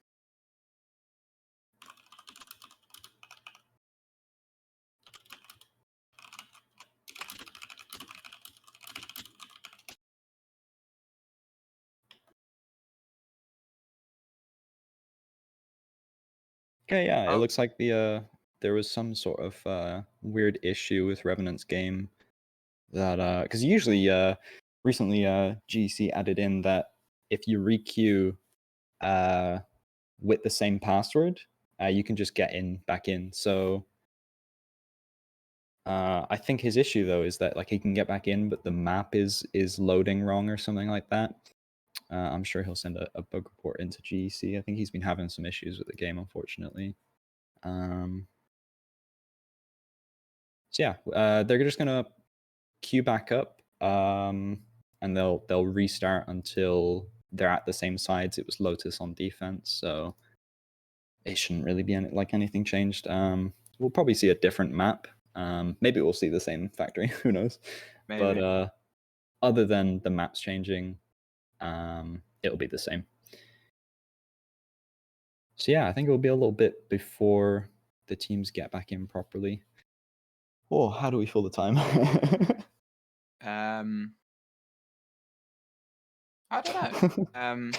Speaker 2: Okay, yeah, it
Speaker 1: Oh.
Speaker 2: looks like there was some sort of weird issue with Revenant's game that because usually recently GC added in that if you requeue with the same password, you can just get back in. So I think his issue though is that like he can get back in, but the map is loading wrong or something like that. I'm sure he'll send a bug report into GEC. I think he's been having some issues with the game, unfortunately. So yeah, they're just gonna queue back up, and they'll restart until they're at the same sides. It was Lotus on defense, so it shouldn't really be anything changed. We'll probably see a different map. Maybe we'll see the same factory. Who knows?
Speaker 1: Maybe.
Speaker 2: But other than the maps changing, it'll be the same. So yeah, I think it'll be a little bit before the teams get back in properly. Oh, how do we fill the time?
Speaker 1: I don't know.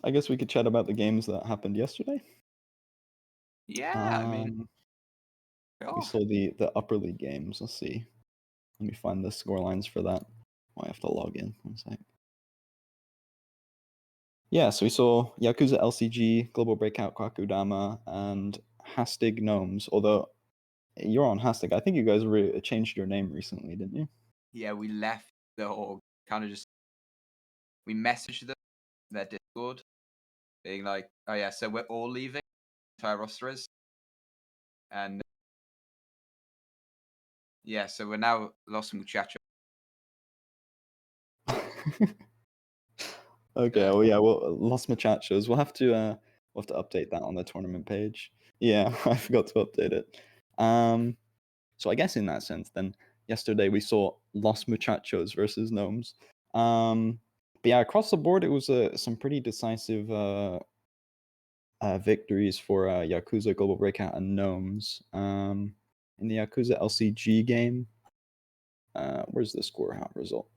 Speaker 2: I guess we could chat about the games that happened yesterday.
Speaker 1: Yeah, I mean,
Speaker 2: we saw the upper league games. Let's see. Let me find the score lines for that. I have to log in. 1 sec. Yeah, so we saw Yakuza LCG, Global Breakout Kwakudama, and Hastig Gnomes. Although you're on Hastig, I think you guys changed your name recently, didn't you?
Speaker 1: Yeah, we left the org. We messaged them, their Discord, being like, "Oh yeah, so we're all leaving. The entire roster is." And yeah, so we're now Los Muchachos.
Speaker 2: Okay, well, yeah, well, Los Muchachos. We'll have to update that on the tournament page. Yeah, I forgot to update it. So I guess in that sense, then yesterday we saw Los Muchachos versus Gnomes. But yeah, across the board, it was some pretty decisive victories for Yakuza Global Breakout and Gnomes. In the Yakuza LCG game, where's the score result?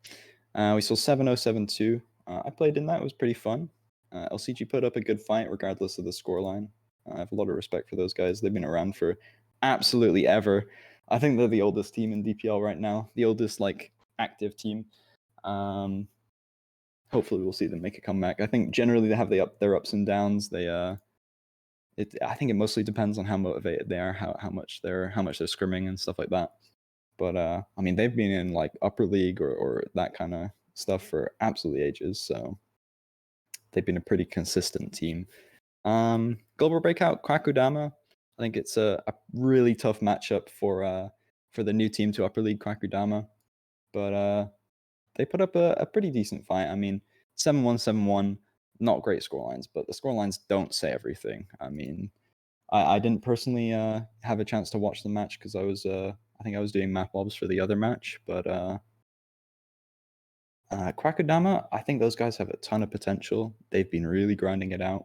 Speaker 2: We saw 7-0, 7-2. I played in that. It was pretty fun. LCG put up a good fight regardless of the scoreline. I have a lot of respect for those guys. They've been around for absolutely ever. I think they're the oldest team in DPL right now, the oldest like active team. Hopefully we'll see them make a comeback. I think generally they have their ups and downs. I think it mostly depends on how motivated they are, how much they're scrimming and stuff like that. But I mean, they've been in like upper league or that kind of stuff for absolutely ages, so they've been a pretty consistent team. Global Breakout, Kwakudama. I think it's a really tough matchup for the new team to upper league, Kwakudama. But they put up a pretty decent fight. I mean, 7-1, 7-1, not great scorelines, but the scorelines don't say everything. I mean, I didn't personally have a chance to watch the match because I think I was doing map obs for the other match, but Kwakudama, I think those guys have a ton of potential. They've been really grinding it out.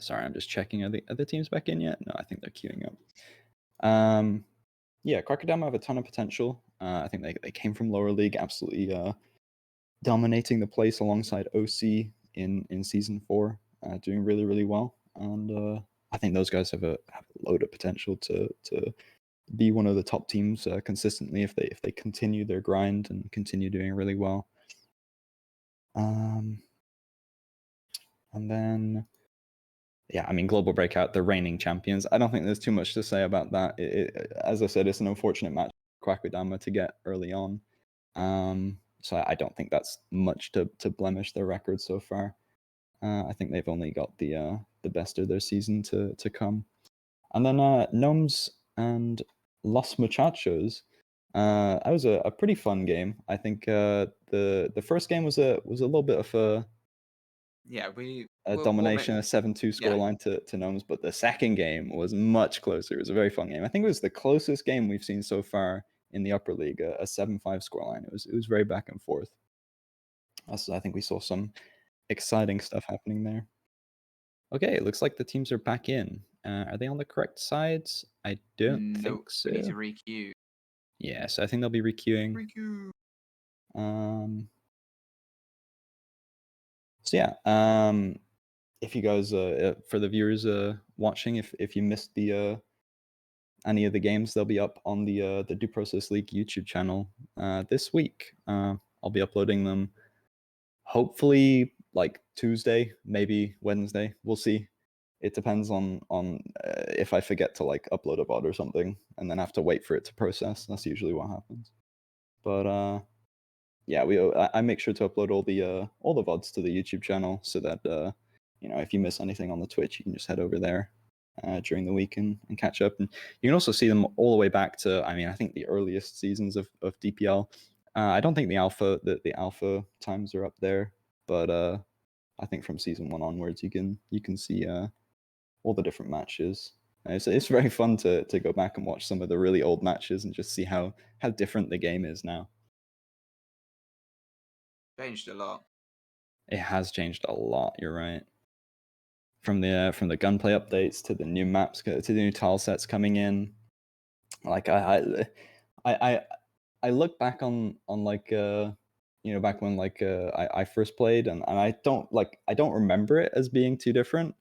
Speaker 2: Sorry, I'm just checking. Are the teams back in yet? No, I think they're queuing up. Yeah, Kwakudama have a ton of potential. I think they came from lower league, absolutely dominating the place alongside OC in season 4, doing really, really well. And I think those guys have a load of potential to be one of the top teams consistently if they continue their grind and continue doing really well. And then, yeah, I mean, Global Breakout, the reigning champions. I don't think there's too much to say about that. As I said, it's an unfortunate match for Kwakudama to get early on. So I don't think that's much to blemish their record so far. I think they've only got the best of their season to come. And then Gnomes and Los Muchachos. That was a pretty fun game. I think the first game was a little bit of a domination, a 7-2 scoreline to Gnomes, but the second game was much closer. It was a very fun game. I think it was the closest game we've seen so far in the upper league, a 7-5 scoreline. It was very back and forth. So I think we saw some exciting stuff happening there. Okay, it looks like the teams are back in. Are they on the correct sides? I don't think so.
Speaker 1: We need to requeue.
Speaker 2: Yes, I think they'll be requeuing.
Speaker 1: Requeue.
Speaker 2: So yeah, if you guys, for the viewers watching, if you missed any of the games, they'll be up on the Due Process League YouTube channel this week. I'll be uploading them hopefully like Tuesday, maybe Wednesday. We'll see. It depends on if I forget to like upload a VOD or something and then have to wait for it to process. That's usually what happens. But yeah, I make sure to upload all the VODs to the YouTube channel so that if you miss anything on the Twitch, you can just head over there during the week and catch up. And you can also see them all the way back to, I mean, I think the earliest seasons of DPL. I don't think the alpha times are up there, but I think from season 1 onwards, you can see all the different matches. It's very fun to go back and watch some of the really old matches and just see how different the game is now.
Speaker 1: Changed a lot.
Speaker 2: It has changed a lot. You're right. From the gunplay updates to the new maps to the new tile sets coming in. Like I look back on like back when like I first played and I don't remember it as being too different,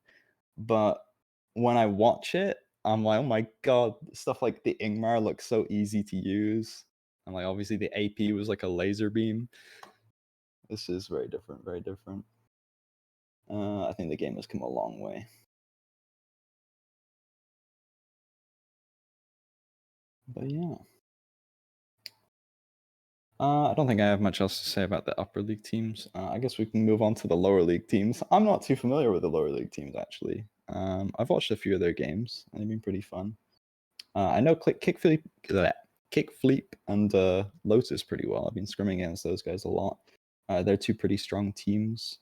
Speaker 2: but when I watch it, I'm like, oh my god, stuff like the Ingmar looks so easy to use, and like obviously the AP was like a laser beam. This is very different, very different. I think the game has come a long way. But yeah. I don't think I have much else to say about the upper league teams. I guess we can move on to the lower league teams. I'm not too familiar with the lower league teams, actually. I've watched a few of their games, and they've been pretty fun. I know Kickfleep and Lotus pretty well. I've been scrimming against those guys a lot. They're two pretty strong teams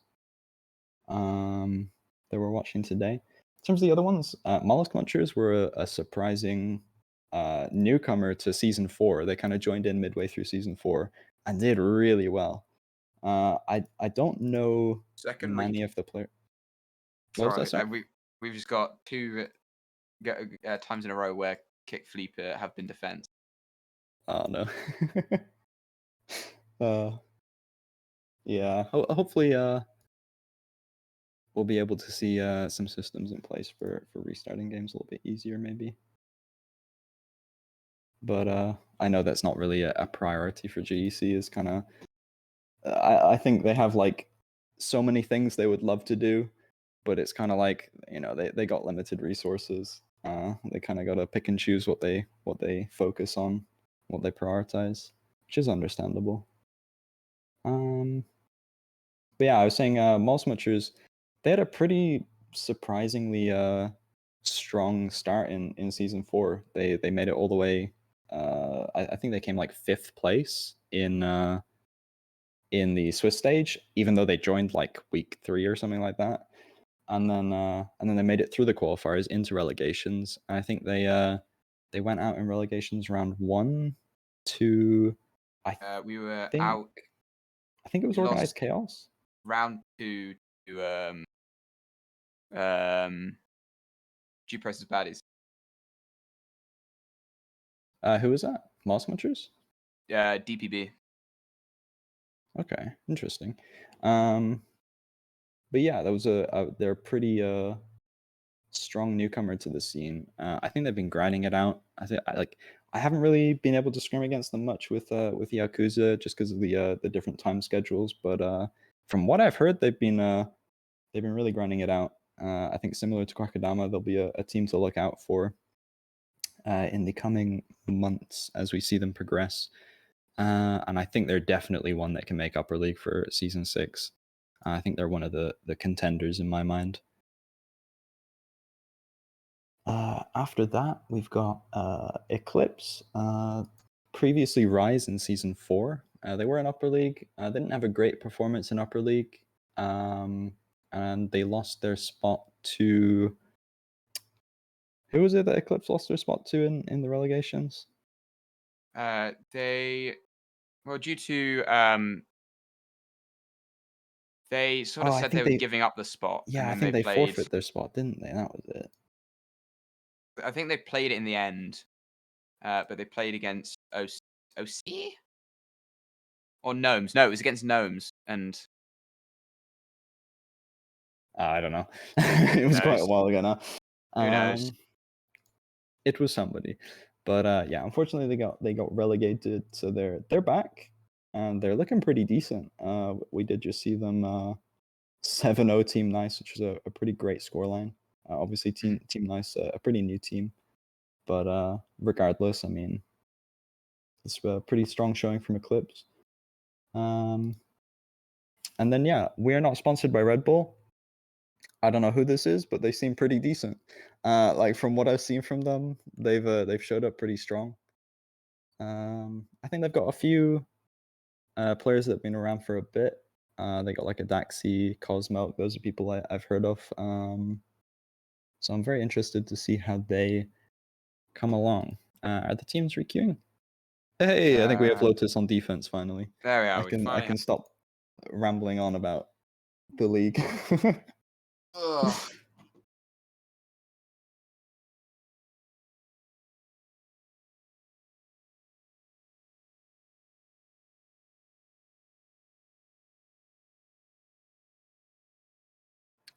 Speaker 2: that we're watching today. In terms of the other ones, Mollusk Munchers were a surprising newcomer to season 4. They kind of joined in midway through season 4 and did really well. I don't know many of the players.
Speaker 1: Sorry, we've just got 2 times in a row where Kickfleep have been defense.
Speaker 2: Oh no. Yeah. Hopefully, we'll be able to see some systems in place for restarting games a little bit easier, maybe. but I know that's not really a priority for GEC. Is kind of I think they have like so many things they would love to do, but it's kind of like, you know, they got limited resources. They kind of got to pick and choose what they focus on, what they prioritize, which is understandable. But yeah, I was saying Mall Smutchers, they had a pretty surprisingly strong start in season 4. They made it all the way. I think they came like 5th place in the Swiss stage, even though they joined like week 3 or something like that. And then they made it through the qualifiers into relegations. And I think they went out in relegations round 1 to
Speaker 1: We were
Speaker 2: think
Speaker 1: out.
Speaker 2: I think it was
Speaker 1: We lost
Speaker 2: Organized Chaos.
Speaker 1: round 2 to G Press's Baddies.
Speaker 2: Who was that? Moss Munchers?
Speaker 1: DPB.
Speaker 2: Okay, interesting. But yeah, that was they're a pretty strong newcomer to the scene. I think they've been grinding it out. I haven't really been able to scrim against them much with Yakuza just because of the different time schedules. But from what I've heard, they've been really grinding it out. I think similar to Kwakadama, they'll be a team to look out for in the coming months as we see them progress. And I think they're definitely one that can make Upper League for Season 6. I think they're one of the contenders in my mind. After that, we've got Eclipse, previously Rise in Season 4. They were in Upper League. They didn't have a great performance in Upper League. And they lost their spot to... Who was it that Eclipse lost their spot to in the relegations?
Speaker 1: Due to they sort of
Speaker 2: I
Speaker 1: said
Speaker 2: think
Speaker 1: they were giving up the spot.
Speaker 2: Yeah,
Speaker 1: and
Speaker 2: I
Speaker 1: then
Speaker 2: think they
Speaker 1: played.
Speaker 2: forfeit their spot, didn't they? That was it.
Speaker 1: I think they played it in the end, but they played against OC or Gnomes. No, it was against Gnomes, and
Speaker 2: I don't know. It was quite a
Speaker 1: knows?
Speaker 2: while ago now.
Speaker 1: Who knows?
Speaker 2: It was somebody, but yeah, unfortunately they got relegated, so they're back and they're looking pretty decent. We did just see them 7-0 Team Nice, which is a pretty great scoreline. Obviously, Team Nice, a pretty new team, but regardless, I mean, it's a pretty strong showing from Eclipse. And then yeah, we are not sponsored by Red Bull. I don't know who this is, but they seem pretty decent. Like from what I've seen from them, they've showed up pretty strong. I think they've got a few players that have been around for a bit. They got like a Daxi, Cosmilk. Those are people I've heard of. So I'm very interested to see how they come along. Are the teams requeuing? Hey, I think we have Lotus on defense finally.
Speaker 1: There we are.
Speaker 2: I can stop rambling on about the league.
Speaker 1: Ugh.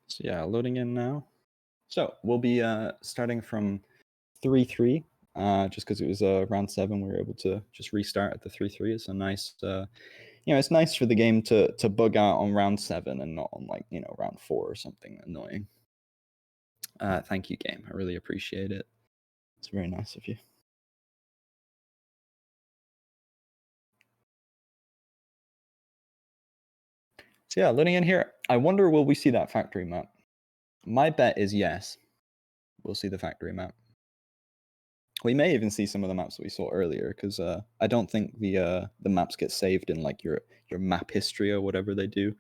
Speaker 2: So yeah, loading in now. So we'll be starting from 3-3, just because it was round 7. We were able to just restart at the 3-3. It's a nice, it's nice for the game to bug out on round 7 and not on like round 4 or something annoying. Thank you, game. I really appreciate it. It's very nice of you. So yeah, loading in here. I wonder, will we see that factory map? My bet is yes. We'll see the factory map. We may even see some of the maps that we saw earlier, because I don't think the maps get saved in like your map history or whatever they do.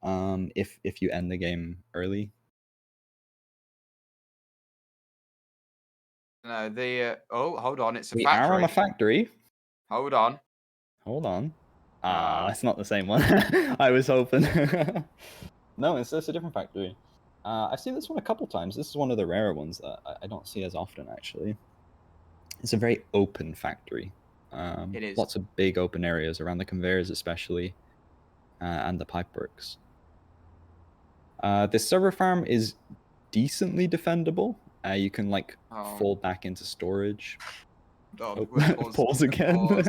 Speaker 2: If you end the game early.
Speaker 1: No, oh, hold on, it's a
Speaker 2: We
Speaker 1: factory.
Speaker 2: are on a factory.
Speaker 1: Hold on.
Speaker 2: Hold on. It's not the same one. I was hoping. No, it's a different factory. I've seen this one a couple times. This is one of the rare ones that I don't see as often, actually. It's a very open factory.
Speaker 1: It is.
Speaker 2: Lots of big open areas around the conveyors, especially, and the pipeworks. This server farm is decently defendable. You can like fall back into storage.
Speaker 1: Oh,
Speaker 2: Oh, pause again.
Speaker 1: Pause.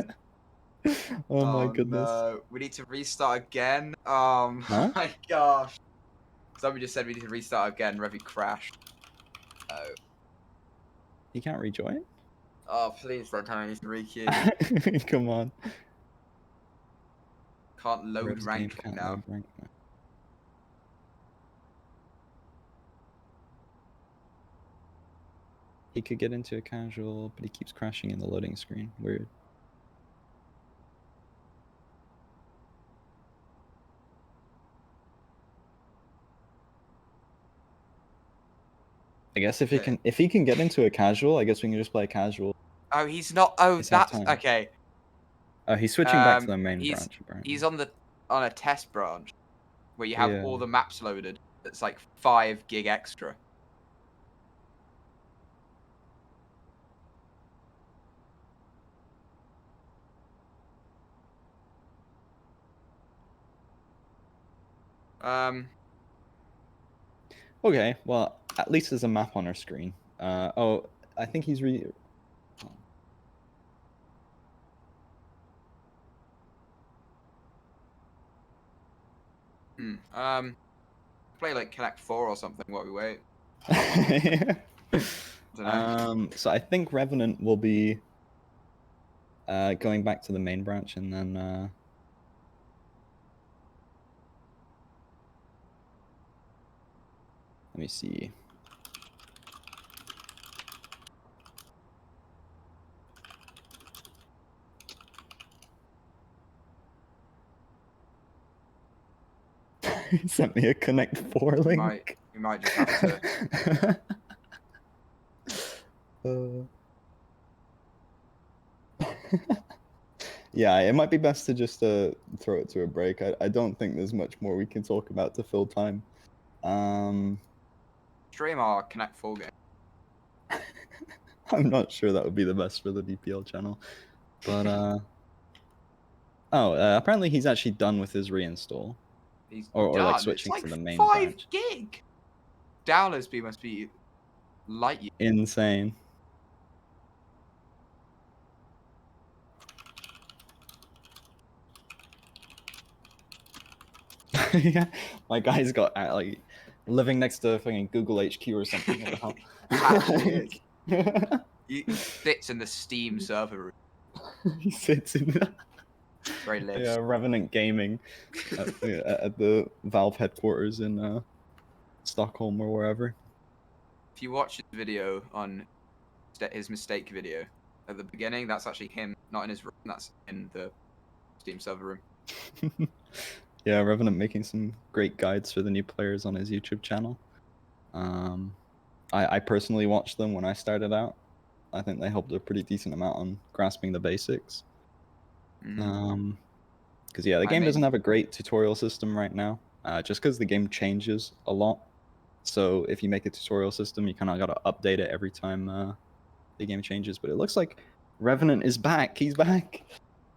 Speaker 2: Oh my goodness.
Speaker 1: No. We need to restart again.
Speaker 2: Huh?
Speaker 1: My gosh. Somebody just said we need to restart again. Revy crashed. Oh.
Speaker 2: You can't rejoin?
Speaker 1: Oh, please don't tell me I need to requeue.
Speaker 2: Come on.
Speaker 1: Can't load
Speaker 2: Rev's game
Speaker 1: rank
Speaker 2: can't
Speaker 1: now.
Speaker 2: load rank now. He could get into a casual, but he keeps crashing in the loading screen. Weird. I guess if he can get into a casual, I guess we can just play casual.
Speaker 1: Oh, he's not. Oh,
Speaker 2: It's half
Speaker 1: that's
Speaker 2: time.
Speaker 1: okay.
Speaker 2: Oh, he's switching back to the main branch apparently.
Speaker 1: He's on a test branch where you have
Speaker 2: Yeah.
Speaker 1: all the maps loaded. It's like 5 gig extra.
Speaker 2: Okay, well, at least there's a map on our screen. Oh, I think he's
Speaker 1: Play like Connect 4 or something while we wait.
Speaker 2: So I think Revenant will be going back to the main branch, and then let me see. He sent me a Connect 4 link.
Speaker 1: We might just have to.
Speaker 2: Yeah, it might be best to just throw it to a break. I don't think there's much more we can talk about to fill time.
Speaker 1: Stream our Connect 4 game.
Speaker 2: I'm not sure that would be the best for the DPL channel, but apparently he's actually done with his reinstall.
Speaker 1: He's
Speaker 2: or like
Speaker 1: done.
Speaker 2: switching
Speaker 1: It's like
Speaker 2: to the main
Speaker 1: 5
Speaker 2: branch.
Speaker 1: gig. Download speed must be light years.
Speaker 2: Insane. Yeah, my guy's got like living next to fucking Google HQ or something. What the hell?
Speaker 1: Actually is. He sits in the Steam server room.
Speaker 2: He sits in the
Speaker 1: Where he lives.
Speaker 2: Revenant Gaming at the Valve headquarters in Stockholm or wherever.
Speaker 1: If you watch his video on his mistake video at the beginning, that's actually him, not in his room. That's in the Steam server room.
Speaker 2: Yeah, Revenant making some great guides for the new players on his YouTube channel. I personally watched them when I started out. I think they helped a pretty decent amount on grasping the basics. Because yeah, the game doesn't have a great tutorial system right now, just because the game changes a lot. So if you make a tutorial system, you kind of got to update it every time the game changes. But it looks like Revenant is back. He's back.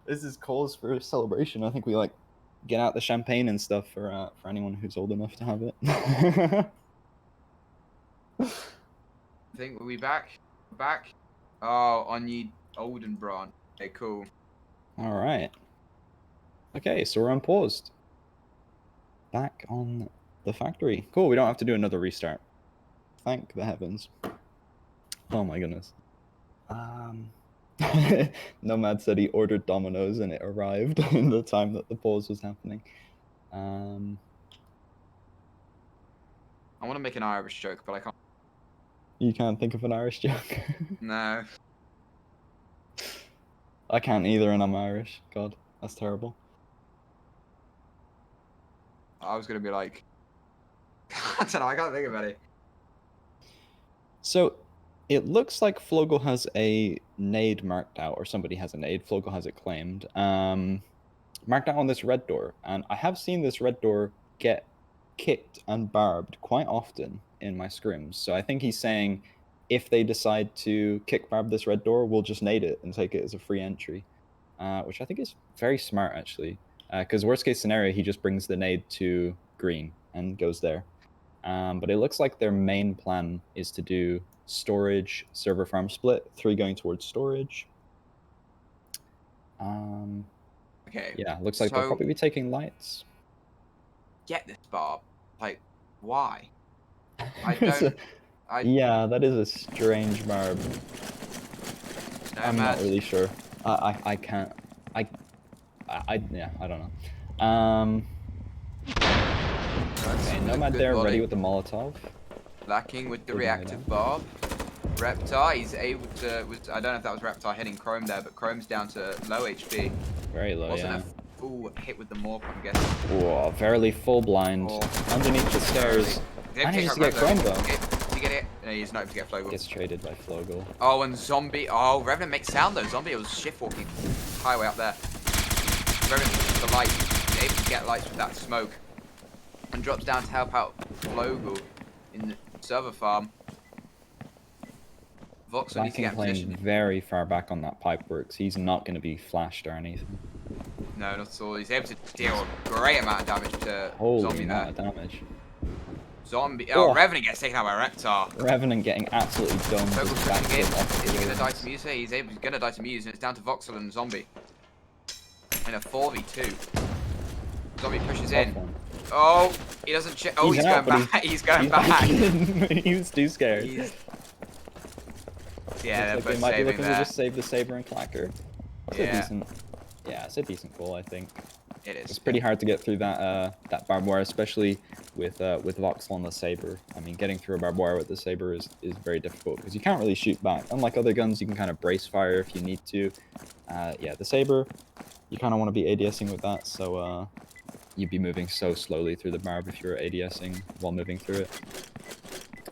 Speaker 2: This is cause for a celebration. I think we like get out the champagne and stuff for anyone who's old enough to have it.
Speaker 1: I think we'll be back. Back. Oh, on you Olden branch. Okay, cool.
Speaker 2: All right. Okay, so we're unpaused. Back on the factory. Cool. We don't have to do another restart. Thank the heavens. Oh my goodness. Nomad said he ordered Domino's and it arrived in the time that the pause was happening.
Speaker 1: I want to make an Irish joke, but I can't.
Speaker 2: You can't think of an Irish joke?
Speaker 1: No.
Speaker 2: I can't either, and I'm Irish. God, that's terrible.
Speaker 1: I was going to be like... I don't know, I can't think of any.
Speaker 2: So, it looks like Flogel has a nade marked out, or somebody has a nade. Flogel has it claimed. Marked out on this red door. And I have seen this red door get kicked and barbed quite often in my scrims. So I think he's saying, if they decide to kick barb this red door, we'll just nade it and take it as a free entry. Which I think is very smart, actually. Because worst case scenario, he just brings the nade to green and goes there. But it looks like their main plan is to do storage, server farm split, 3 going towards storage,
Speaker 1: Okay.
Speaker 2: Yeah, looks like they'll
Speaker 1: So
Speaker 2: probably be taking lights.
Speaker 1: get this, Barb. Like, why? I
Speaker 2: It's a-
Speaker 1: don't. I
Speaker 2: yeah, that is a strange barb. I'm not
Speaker 1: Nomad.
Speaker 2: really sure. I can't. Yeah, I don't know.
Speaker 1: That's
Speaker 2: Okay,
Speaker 1: with a
Speaker 2: Nomad
Speaker 1: good
Speaker 2: there, ready
Speaker 1: volley.
Speaker 2: with the Molotov.
Speaker 1: Lacking with the
Speaker 2: Didn't know
Speaker 1: reactive
Speaker 2: that.
Speaker 1: barb. Reptar, he's able to. I don't know if that was Reptar hitting Chrome there, but Chrome's down to low HP.
Speaker 2: Very low,
Speaker 1: Wasn't
Speaker 2: yeah.
Speaker 1: a full hit with the morph, I'm guessing.
Speaker 2: Whoa, Verily full blind.
Speaker 1: Or
Speaker 2: Underneath the stairs.
Speaker 1: he's able to take
Speaker 2: Manages
Speaker 1: out
Speaker 2: to get
Speaker 1: Rev,
Speaker 2: Chrome
Speaker 1: though.
Speaker 2: though.
Speaker 1: Did he get it? No, he's not able to get Flogel.
Speaker 2: Gets traded by Flogel.
Speaker 1: Oh, and Zombie. Oh, Revenant makes sound though. Zombie was shift walking highway up there. Revenant pushes the light. He's able to get lights with that smoke. And drops down to help out Flogel in the server farm. Voxel needs to
Speaker 2: Lacking
Speaker 1: get in
Speaker 2: playing
Speaker 1: position.
Speaker 2: very far back on that pipe works. He's not going to be flashed or anything.
Speaker 1: No, not at all. He's able to deal a great amount of damage to
Speaker 2: Holy
Speaker 1: Zombie
Speaker 2: amount
Speaker 1: there.
Speaker 2: of damage.
Speaker 1: Zombie. Oh,
Speaker 2: Oh.
Speaker 1: Revenant gets taken out by Reptar.
Speaker 2: Revenant getting absolutely domed.
Speaker 1: Flogel
Speaker 2: Just
Speaker 1: pushing in.
Speaker 2: backflip off
Speaker 1: Is
Speaker 2: the
Speaker 1: he going to die
Speaker 2: walls.
Speaker 1: to Muse? He's going to die to Muse, and it's down to Voxel and Zombie. In a 4v2. Zombie pushes
Speaker 2: Tough
Speaker 1: in.
Speaker 2: one.
Speaker 1: Oh, he doesn't check. Oh, he's
Speaker 2: out,
Speaker 1: going
Speaker 2: but
Speaker 1: back. He's going
Speaker 2: He's
Speaker 1: back.
Speaker 2: back in. He was too scared.
Speaker 1: Yeah,
Speaker 2: Looks
Speaker 1: they're
Speaker 2: like they
Speaker 1: both
Speaker 2: might be
Speaker 1: saving
Speaker 2: looking to
Speaker 1: there.
Speaker 2: just save the Saber and Clacker. It's a
Speaker 1: Yeah,
Speaker 2: decent. Yeah, it's a decent goal, I think.
Speaker 1: it is.
Speaker 2: It's pretty hard to get through that barbed wire, especially with Voxel on the Saber. I mean, getting through a barbed wire with the Saber is very difficult because you can't really shoot back. Unlike other guns, you can kind of brace fire if you need to. Yeah, the Saber, you kind of want to be ADSing with that, so you'd be moving so slowly through the barb if you're ADSing while moving through it.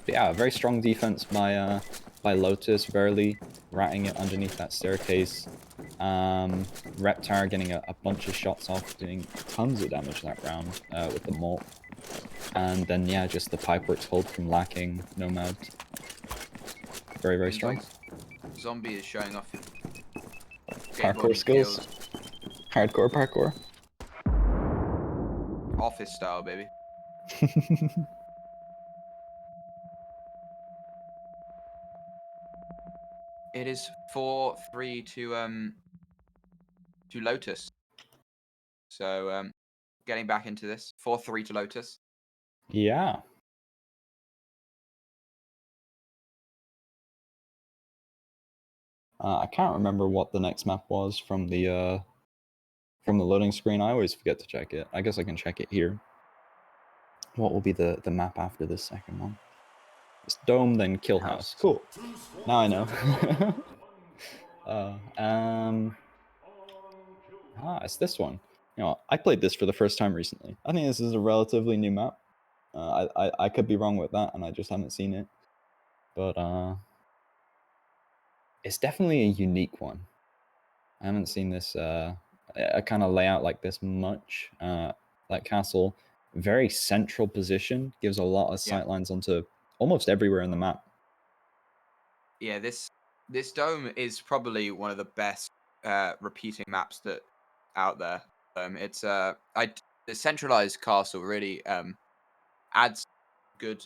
Speaker 2: But yeah, very strong defense by Lotus, Verily ratting it underneath that staircase. Reptar getting a bunch of shots off, doing tons of damage that round with the Molt. And then, yeah, just the Pipeworks hold from Lacking, Nomad. Very
Speaker 1: Seems
Speaker 2: strong.
Speaker 1: like Zombie is showing off
Speaker 2: Parkour
Speaker 1: skateboarding
Speaker 2: skills. Hardcore parkour.
Speaker 1: Office style, baby. It is 4-3 to Lotus. So getting back into this, 4-3 to Lotus.
Speaker 2: Yeah. I can't remember what the next map was from the loading screen. I always forget to check it. I guess I can check it here. What will be the map after this second one? It's Dome, then Kill House. Cool. Now I know. It's this one. You know, I played this for the first time recently. I think this is a relatively new map. I could be wrong with that, and I just haven't seen it. But it's definitely a unique one. I haven't seen this a kind of layout like this much. That castle, very central position, gives a lot of sight lines onto almost everywhere in the map.
Speaker 1: Yeah, this dome is probably one of the best repeating maps that out there. It's the centralized castle really adds good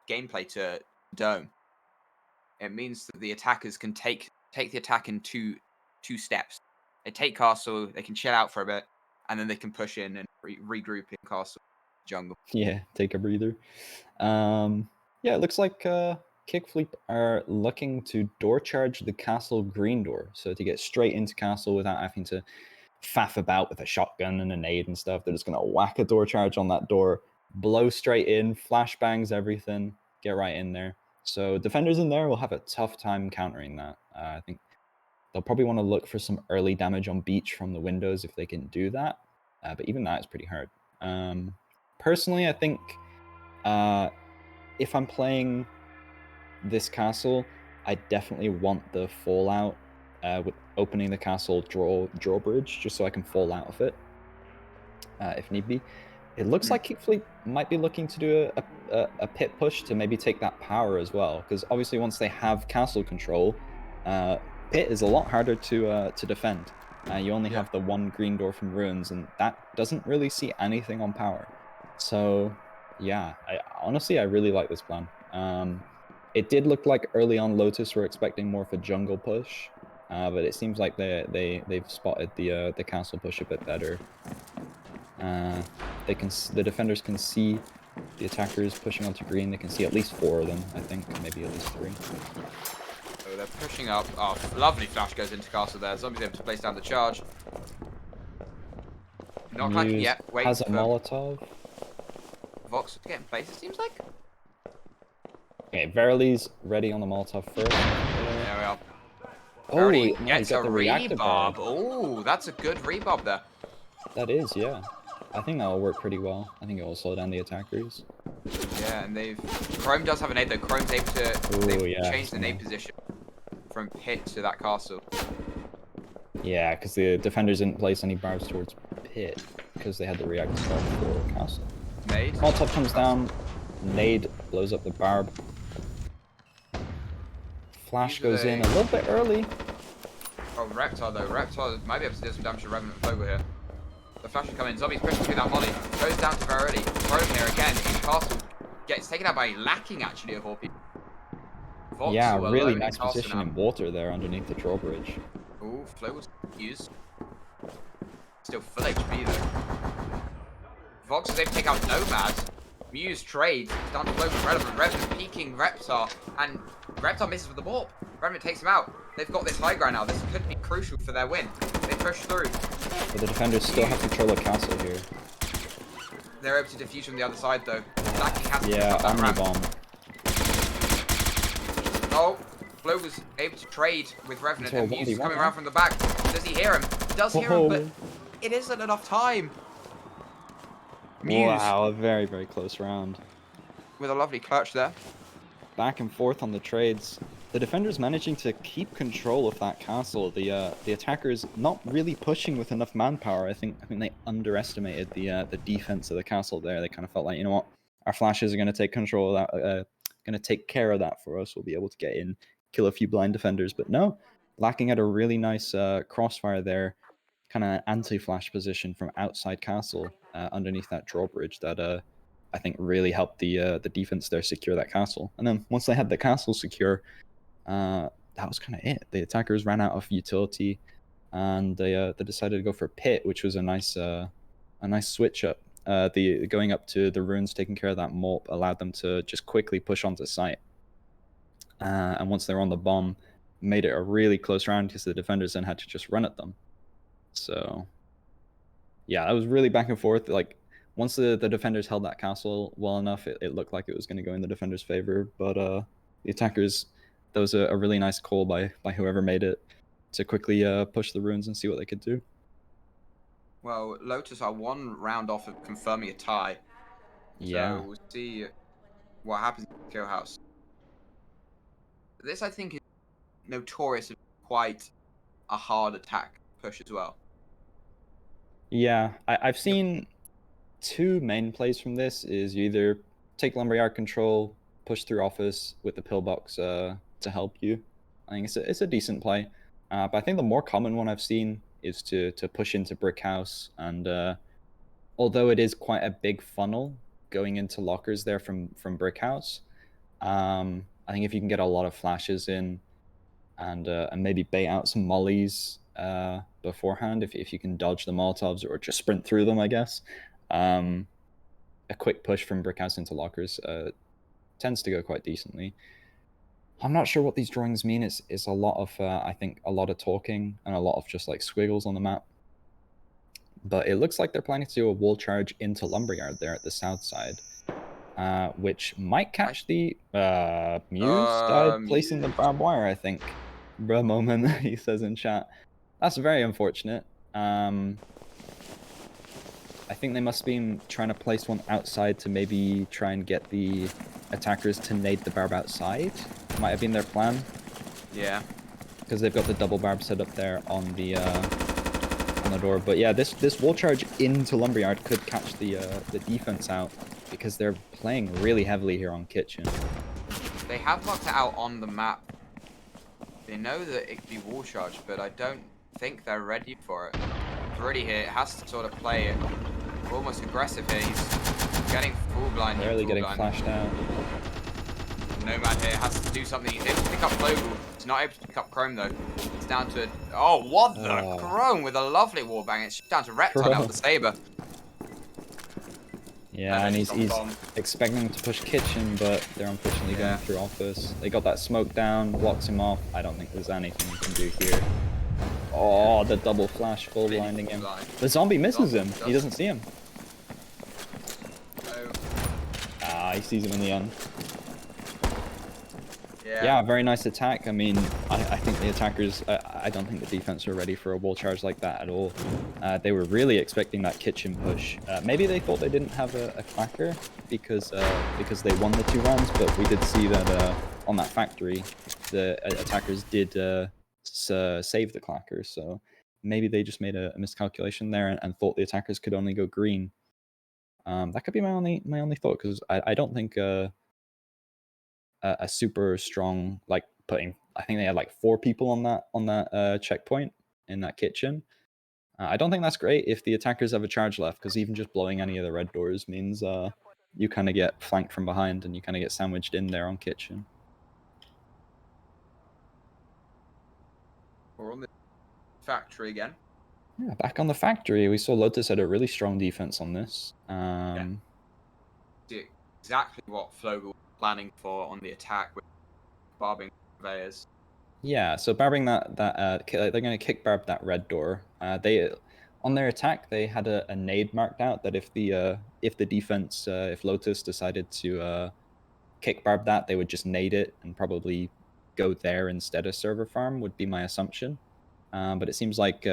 Speaker 1: gameplay to Dome. It means that the attackers can take the attack in two steps. They take castle, they can chill out for a bit, and then they can push in and regroup in castle jungle.
Speaker 2: Yeah, take a breather. Yeah, it looks like Kickfleep are looking to door charge the castle green door, so to get straight into castle without having to faff about with a shotgun and a nade and stuff. They're just gonna whack a door charge on that door, blow straight in, flashbangs everything, get right in there. So defenders in there will have a tough time countering that. I think they'll probably want to look for some early damage on beach from the windows if they can do that. But even that is pretty hard. Personally, I think if I'm playing this castle, I definitely want the fallout with opening the castle drawbridge just so I can fall out of it if need be. It looks like Kickfleep might be looking to do a pit push to maybe take that power as well, because obviously once they have castle control, pit is a lot harder to defend. You only have the one green door from ruins, and that doesn't really see anything on power. So yeah, honestly I really like this plan. It did look like early on Lotus were expecting more of a jungle push, but it seems like they've spotted the castle push a bit better. The defenders can see the attackers pushing onto green. They can see at least 4 of them, I think, maybe at least 3.
Speaker 1: So they're pushing up. Oh, lovely flash goes into castle there. Zombie's able to place down the charge. Not clacking
Speaker 2: Muse
Speaker 1: yet. Wait
Speaker 2: has a
Speaker 1: for
Speaker 2: Molotov.
Speaker 1: Vox to get in place, it seems like.
Speaker 2: Okay, Verily's ready on the Molotov first.
Speaker 1: There we are.
Speaker 2: Oh,
Speaker 1: Verily
Speaker 2: no,
Speaker 1: gets
Speaker 2: got
Speaker 1: a
Speaker 2: the reactor
Speaker 1: rebarb.
Speaker 2: barb.
Speaker 1: Oh, that's a good rebarb there.
Speaker 2: That is, yeah. I think that'll work pretty well. I think it will slow down the attackers.
Speaker 1: Yeah, and Chrome does have a nade though. Chrome's able to change the nade position from pit to that castle.
Speaker 2: Yeah, because the defenders didn't place any barbs towards pit because they had the reactor barb for castle.
Speaker 1: Nade.
Speaker 2: Molotov comes down. Nade blows up the barb. Flash goes in a little bit early.
Speaker 1: Oh, Reptar though. Reptar might be able to do some damage to Revenant Fogel here. The flash is coming. Zombie's pushing through that molly. Goes down to very early. Chrome here again in castle. Gets taken out by lacking actually of all people. Vox
Speaker 2: Yeah, really
Speaker 1: alone
Speaker 2: nice
Speaker 1: in castle
Speaker 2: position
Speaker 1: now.
Speaker 2: in water there underneath the drawbridge.
Speaker 1: Ooh, flow was used. Still full HP though. Vox is able to take out Nomad. Muse trades. Down to flow with Relevant. Revenant peeking Reptar. And Reptar misses with the warp. Revenant takes him out. They've got this high ground now. This could be crucial for their win. They push through.
Speaker 2: But the defenders still have control of castle here.
Speaker 1: They're able to defuse from the other side though. Lacking has to
Speaker 2: Yeah,
Speaker 1: stop that ramp.
Speaker 2: Omni-Bomb.
Speaker 1: Oh, Flo was able to trade with Revenant
Speaker 2: So
Speaker 1: and
Speaker 2: what
Speaker 1: Muse
Speaker 2: do
Speaker 1: is
Speaker 2: you
Speaker 1: coming
Speaker 2: want,
Speaker 1: around from the back. Does he hear him? He does hear him, but it isn't enough time. Muse
Speaker 2: Wow, a very, very close round.
Speaker 1: with a lovely clutch there.
Speaker 2: Back and forth on the trades. The defenders managing to keep control of that castle. The attackers not really pushing with enough manpower. I think they underestimated the defense of the castle there. They kind of felt like, you know what, our flashes are going to take control of that, going to take care of that for us. We'll be able to get in, kill a few blind defenders. But no, lacking at a really nice crossfire there, kind of anti-flash position from outside castle underneath that drawbridge that I think really helped the defense there secure that castle. And then once they had the castle secure, that was kind of it. The attackers ran out of utility, and they decided to go for pit, which was a nice switch up. The going up to the ruins, taking care of that morp, allowed them to just quickly push onto site. And once they were on the bomb, made it a really close round because the defenders then had to just run at them. So yeah, that was really back and forth. Like once the defenders held that castle well enough, it looked like it was going to go in the defenders' favor. But the attackers, that was a really nice call by whoever made it to quickly push the ruins and see what they could do.
Speaker 1: Well, Lotus are one round off of confirming a tie.
Speaker 2: Yeah.
Speaker 1: So we'll see what happens in the kill house. This, I think, is notorious as quite a hard attack push as well.
Speaker 2: Yeah, I've seen 2 main plays from this. Is you either take lumberyard control, push through office with the pillbox to help you. I think it's a decent play. But I think the more common one I've seen is to push into brick house. And although it is quite a big funnel going into lockers there from brick house, I think if you can get a lot of flashes in and maybe bait out some mollies beforehand, if you can dodge the Molotovs or just sprint through them, I guess. A quick push from brickhouse into lockers tends to go quite decently. I'm not sure what these drawings mean. It's a lot of I think a lot of talking and a lot of just like squiggles on the map. But it looks like they're planning to do a wall charge into lumberyard there at the south side, which might catch the Muse died placing the barbed wire, I think. Bruh moment, he says in chat. That's very unfortunate. I think they must have been trying to place one outside to maybe try and get the attackers to nade the barb outside. Might have been their plan.
Speaker 1: Yeah.
Speaker 2: Because they've got the double barb set up there on the door. But yeah, this wall charge into lumberyard could catch the defense out because they're playing really heavily here on kitchen.
Speaker 1: They have marked it out on the map. They know that it could be wall charge, but I don't think they're ready for it. Already here, it has to sort of play it almost aggressive here. He's getting full blind.
Speaker 2: Barely getting flashed out.
Speaker 1: Nomad here has to do something. He's able to pick up Vogel. He's not able to pick up Chrome though. It's down to what the Chrome with a lovely warbang. It's down to Reptile now with the Saber.
Speaker 2: Yeah, and he's expecting to push Kitchen, but they're unfortunately going through Office. They got that smoke down, blocks him off. I don't think there's anything you can do here. Oh, the double flash full blinding him. The zombie misses him. He doesn't see him. Ah, he sees him in the end. Yeah, very nice attack. I mean, I think the attackers, I don't think the defense were ready for a wall charge like that at all. They were really expecting that Kitchen push. Maybe they thought they didn't have a clacker because they won the 2 rounds, but we did see that on that factory, the attackers did save the clacker. So maybe they just made a miscalculation there and thought the attackers could only go green. That could be my only thought, because I don't think a super strong, like, I think they had like 4 people on that checkpoint in that kitchen. I don't think that's great if the attackers have a charge left, because even just blowing any of the red doors means you kind of get flanked from behind and you kind of get sandwiched in there on kitchen.
Speaker 1: We're on the factory again.
Speaker 2: Yeah, back on the factory, we saw Lotus had a really strong defense on this.
Speaker 1: Exactly what Flogel was planning for on the attack with barbing conveyors. Yeah,
Speaker 2: so barbing that they're going to kick barb that red door. They on their attack they had a nade marked out that if the defense if Lotus decided to kick barb that, they would just nade it and probably go there instead of server farm, would be my assumption. But it seems like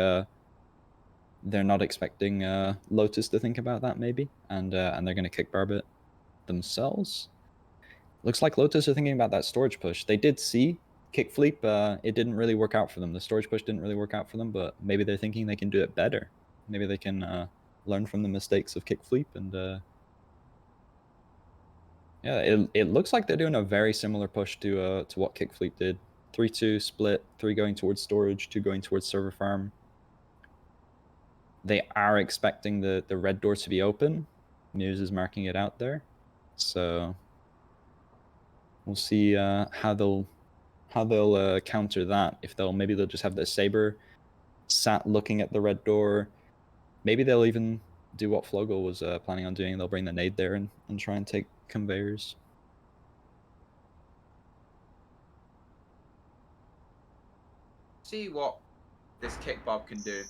Speaker 2: they're not expecting Lotus to think about that, maybe, and they're going to kick barb it themselves. Looks like Lotus are thinking about that storage push. They did see Kickfleep. It didn't really work out for them. The storage push didn't really work out for them, but maybe they're thinking they can do it better. Maybe they can learn from the mistakes of Kickfleep, and yeah, it looks like they're doing a very similar push to what Kickfleep did. 3-2 split, 3 going towards storage, 2 going towards server farm. They are expecting the red door to be open. News is marking it out there, so we'll see how they'll counter that. If maybe they'll just have the Saber sat looking at the red door. Maybe they'll even do what Flogel was planning on doing. They'll bring the nade there and try and take conveyors.
Speaker 1: See what this kick bob can do.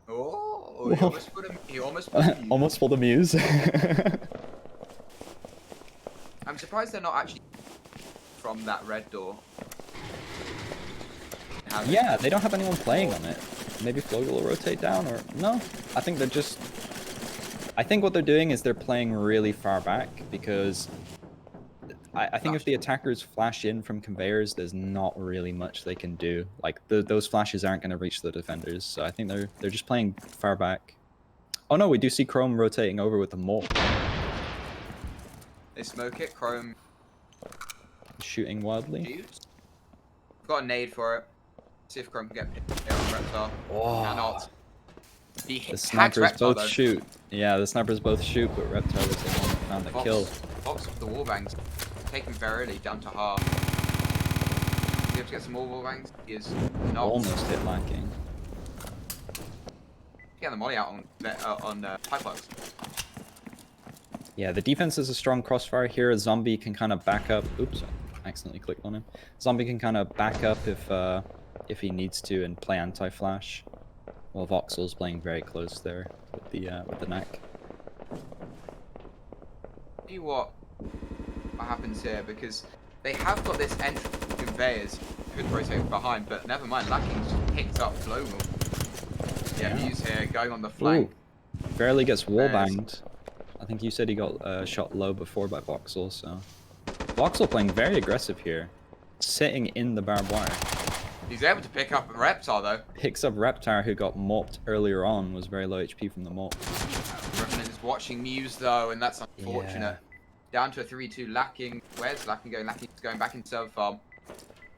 Speaker 1: Oh, he almost pulled a
Speaker 2: muse.
Speaker 1: I'm surprised they're not actually from that red door.
Speaker 2: Yeah, they don't have anyone playing on it. Maybe Flogel will rotate down, or no. I think they're just... I think what they're doing is they're playing really far back, because I think if the attackers flash in from conveyors, there's not really much they can do. Like, those flashes aren't going to reach the defenders, so I think they're just playing far back. Oh no, we do see Chrome rotating over with the Molt.
Speaker 1: They smoke it, Chrome
Speaker 2: shooting wildly.
Speaker 1: Shoots. Got a nade for it. See if Chrome can get picked on Reptar.
Speaker 2: Oh.
Speaker 1: Cannot.
Speaker 2: The snipers both shoot. Yeah, the snipers both shoot, but Reptar was the one that found the kill.
Speaker 1: Fox with the warbangs, taking Verily down to half. He has to get some more warbangs. He is not.
Speaker 2: Almost hit lacking.
Speaker 1: Get the molly out on pipelines.
Speaker 2: Yeah, the defense is a strong crossfire here. A zombie can kind of back up. Oops, I accidentally clicked on him. Zombie can kind of back up if he needs to and play anti-flash. Well, Voxel's playing very close there with the neck.
Speaker 1: See what happens here, because they have got this entry conveyors could rotate behind, but never mind. Lacking's just picked up Global. Yeah, Muse here going on the flank.
Speaker 2: Ooh, barely gets wallbanged. I think you said he got shot low before by Voxel, so Voxel playing very aggressive here, sitting in the barbed wire.
Speaker 1: He's able to pick up Reptar though.
Speaker 2: Picks up Reptar, who got mopped earlier on, was very low HP from the mop.
Speaker 1: Revenant is watching Muse though, and that's unfortunate. Yeah. Down to a 3-2 Lacking. Where's Lacking going? Lacking's going back in server farm.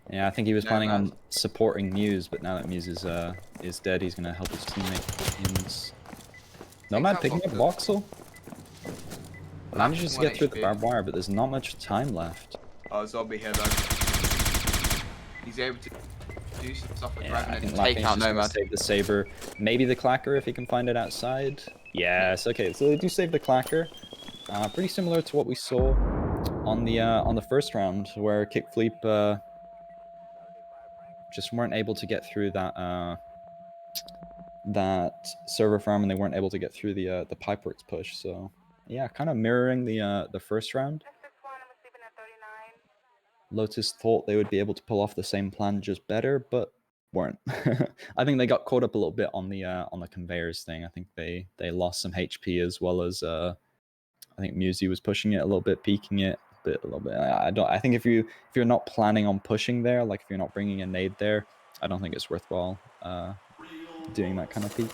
Speaker 2: Yeah, I think he was planning on supporting Muse, but now that Muse is dead, he's gonna help his teammate. Nomad picking up Voxel. Manages to get through the barbed wire, but there's not much time left.
Speaker 1: Oh, zombie here though. He's able to do some stuff with
Speaker 2: Yeah, I
Speaker 1: Revenant
Speaker 2: think
Speaker 1: and take
Speaker 2: Lapping's
Speaker 1: out
Speaker 2: just gonna
Speaker 1: Nomad.
Speaker 2: save the Saber. Maybe the Clacker if he can find it outside. Yes, okay, so they do save the Clacker. Pretty similar to what we saw on the first round, where Kickfleep just weren't able to get through that server farm, and they weren't able to get through the Pipeworks push. So yeah, kind of mirroring the first round. Lotus thought they would be able to pull off the same plan just better, but weren't. I think they got caught up a little bit on the conveyors thing. I think they lost some HP, as well as I think Musi was pushing it a little bit, peeking it a little bit. I think if you're not planning on pushing there, like if you're not bringing a nade there, I don't think it's worthwhile doing that kind of peek.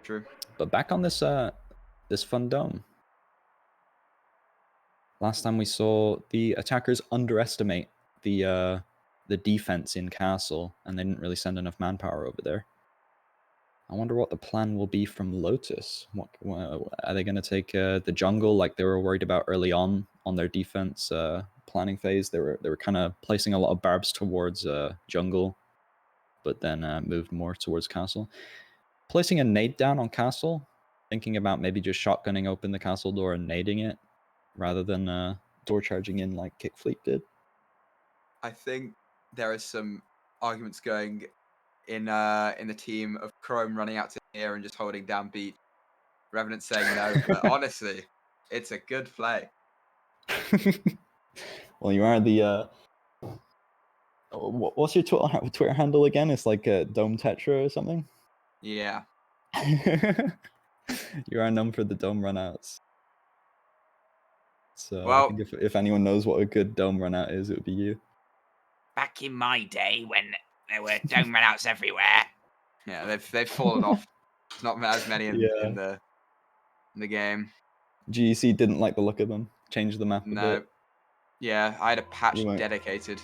Speaker 1: True.
Speaker 2: But back on this fun dome. Last time we saw the attackers underestimate the defense in castle, and they didn't really send enough manpower over there. I wonder what the plan will be from Lotus. What are they going to take the jungle like they were worried about early on their defense planning phase? They were kind of placing a lot of barbs towards jungle, but then moved more towards castle. Placing a nade down on castle, thinking about maybe just shotgunning open the castle door and nading it, rather than door charging in like Kickfleep did.
Speaker 1: I think there is some arguments going in the team of Chrome running out to here and just holding down beat. Revenant saying no, but honestly, it's a good play.
Speaker 2: Well, you are the what's your Twitter handle again? It's like Dome Tetra or something.
Speaker 1: Yeah.
Speaker 2: You are known for the dome runouts. So
Speaker 1: Well,
Speaker 2: I think if anyone knows what a good dome runout is, it would be you.
Speaker 4: Back in my day, when there were dome runouts everywhere.
Speaker 1: Yeah, they've fallen off. There's not as many in the game.
Speaker 2: GEC didn't like the look of them. Changed the map a bit.
Speaker 1: Yeah, I had a patch dedicated.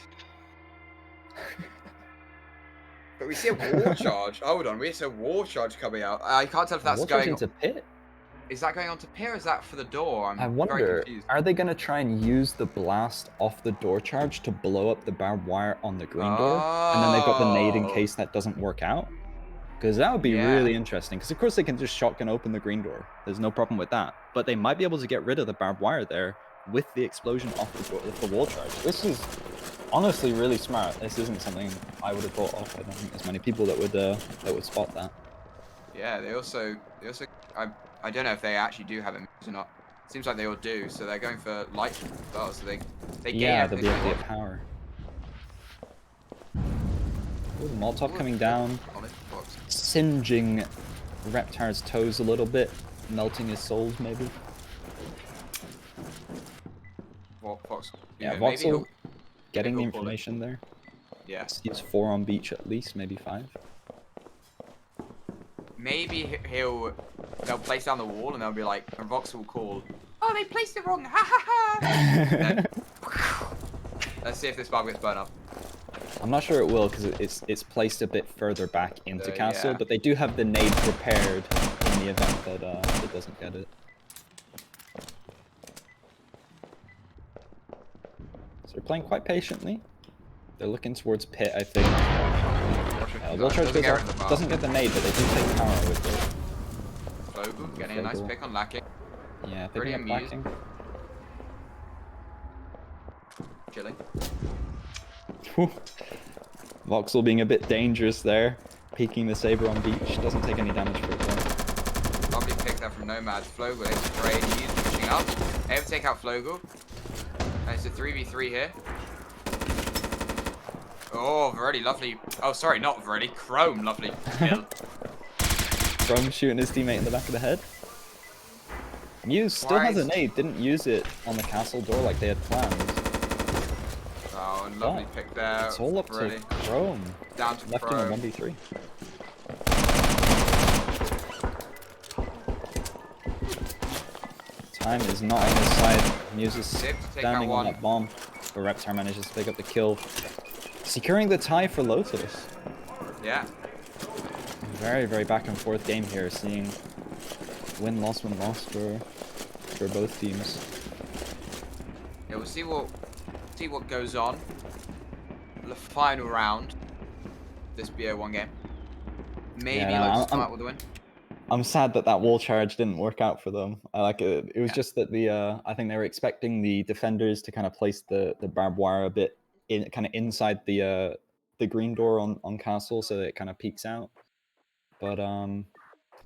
Speaker 1: But we see a war charge. Hold on, we see a war charge coming out. I can't tell if that's going
Speaker 2: into pit.
Speaker 1: Is that going on to pier? Or is that for the door?
Speaker 2: I wonder,
Speaker 1: very confused.
Speaker 2: Are they going to try and use the blast off the door charge to blow up the barbed wire on the green door? And then they've got the nade in case that doesn't work out? Because that would be really interesting. Because of course they can just shotgun open the green door. There's no problem with that. But they might be able to get rid of the barbed wire there with the explosion off the wall charge. This is honestly really smart. This isn't something I would have thought of. I don't think there's many people that would spot that.
Speaker 1: Yeah, they also I don't know if they actually do have it or not. Seems like they all do, so they're going for light as well, so they gain
Speaker 2: everything. Yeah, they'll be power. Ooh, Molotov coming down, singeing Reptar's toes a little bit, melting his soles maybe.
Speaker 1: Fox.
Speaker 2: Yeah, Voxel getting the information there.
Speaker 1: Yeah.
Speaker 2: He's 4 on beach at least, maybe 5.
Speaker 1: Maybe they'll place down the wall and they'll be like, and Vox will call, oh, they placed it wrong, ha ha ha! Then, let's see if this bomb gets burned up.
Speaker 2: I'm not sure it will, because it's placed a bit further back into castle, but they do have the nade prepared in the event that it doesn't get it. So they're playing quite patiently. They're looking towards pit, I think. Wall charge goes off. Doesn't get the nade, but they do take power with it.
Speaker 1: Flogu getting a nice pick on lacking.
Speaker 2: Yeah, picking up lacking.
Speaker 1: Chilling.
Speaker 2: Voxel being a bit dangerous there. Peeking the Saber on beach. Doesn't take any damage for it though.
Speaker 1: Lovely pick there from Nomad. Flogu able to trade. He's pushing up. Able to take out Flogu. And it's a 3v3 here. Oh, very lovely. Oh, sorry, not very. Chrome, lovely kill.
Speaker 2: Chrome shooting his teammate in the back of the head. Muse still has a nade. Didn't use it on the castle door like they had planned.
Speaker 1: Oh, lovely pick there.
Speaker 2: It's all up to Chrome.
Speaker 1: Down to
Speaker 2: left
Speaker 1: Chrome.
Speaker 2: In a 1v3. Time is not on his side. Muse is standing on that bomb. But Reptar manages to pick up the kill. Securing the tie for Lotus.
Speaker 1: Yeah.
Speaker 2: Very, very back and forth game here. Seeing win-loss for both teams.
Speaker 1: Yeah, we'll see what goes on. The final round. This BO1 game. Maybe
Speaker 2: no,
Speaker 1: Lotus come out with a win.
Speaker 2: I'm sad that that wall charge didn't work out for them. I like it. It was
Speaker 1: Yeah.
Speaker 2: just that I think they were expecting the defenders to kind of place the barbed wire a bit inside the green door on castle, so that it kind of peeks out. But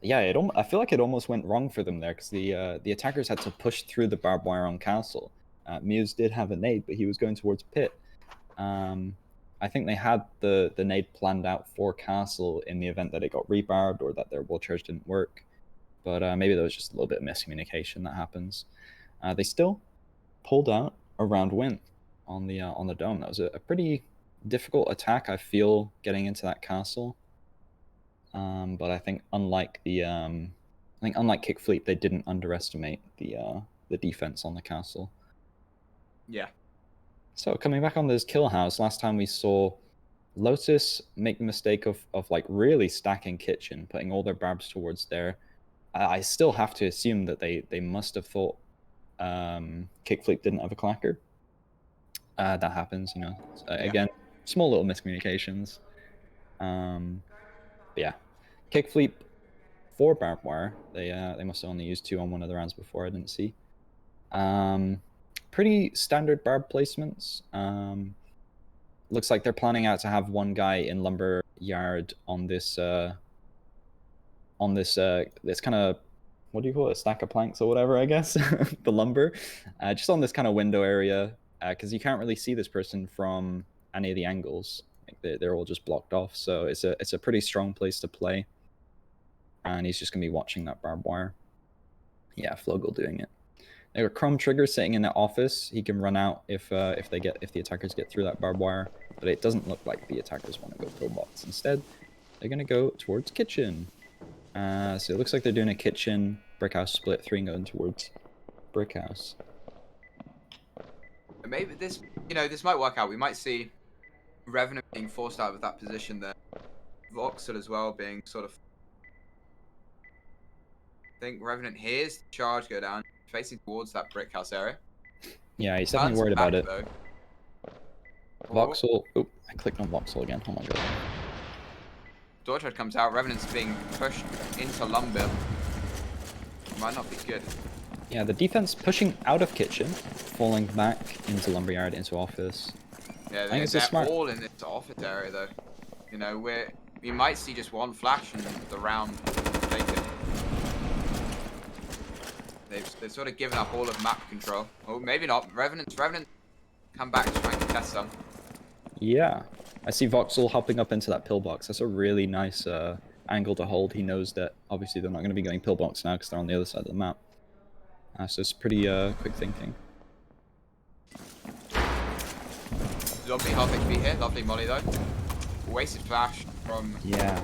Speaker 2: yeah, I feel like it almost went wrong for them there, because the attackers had to push through the barbed wire on castle. Muse did have a nade, but he was going towards pit. I think they had the nade planned out for castle in the event that it got rebarbed or that their wall charge didn't work. But maybe there was just a little bit of miscommunication that happens. They still pulled out a round win on the dome. That was a pretty difficult attack, I feel, getting into that castle. But I think unlike Kickfleep, they didn't underestimate the defense on the castle.
Speaker 1: Yeah.
Speaker 2: So coming back on this kill house, last time we saw Lotus make the mistake of like really stacking kitchen, putting all their barbs towards there. I still have to assume that they must have thought Kickfleep didn't have a clacker. That happens, you know. Again, small little miscommunications. But yeah, Kickfleep for barbed wire. They must have only used 2 on one of the rounds before. I didn't see. Pretty standard barb placements. Looks like they're planning out to have one guy in lumber yard on this this kind of, what do you call it, a stack of planks or whatever, I guess. The lumber, just on this kind of window area, because you can't really see this person from any of the angles. Like they're all just blocked off, so it's a pretty strong place to play. And he's just gonna be watching that barbed wire. Yeah, Flogel doing it. They got Chrome Trigger sitting in the office. He can run out if the attackers get through that barbed wire. But it doesn't look like the attackers want to go pillbox. Instead, they're gonna go towards kitchen. So it looks like they're doing a kitchen brick house split, 3 going towards brick house.
Speaker 1: Maybe this might work out. We might see Revenant being forced out of that position there. Voxel as well being sort of. I think Revenant hears the charge go down, facing towards that brick house area.
Speaker 2: Yeah, he's definitely worried about it.
Speaker 1: Though.
Speaker 2: Voxel. Oh, I clicked on Voxel again. Oh my god.
Speaker 1: Dortread comes out. Revenant's being pushed into lumber. Might not be good.
Speaker 2: Yeah, the defense pushing out of kitchen, falling back into lumberyard, into office.
Speaker 1: Yeah,
Speaker 2: I think
Speaker 1: they're all in this office area though. You know, we might see just one flash and the round taken. They've sort of given up all of map control. Or maybe not. Revenant come back to try and contest some.
Speaker 2: Yeah, I see Voxel hopping up into that pillbox. That's a really nice angle to hold. He knows that obviously they're not going to be going pillbox now because they're on the other side of the map. So it's pretty quick thinking.
Speaker 1: Zombie half HP here. Lovely molly though. Wasted flash from.
Speaker 2: Yeah.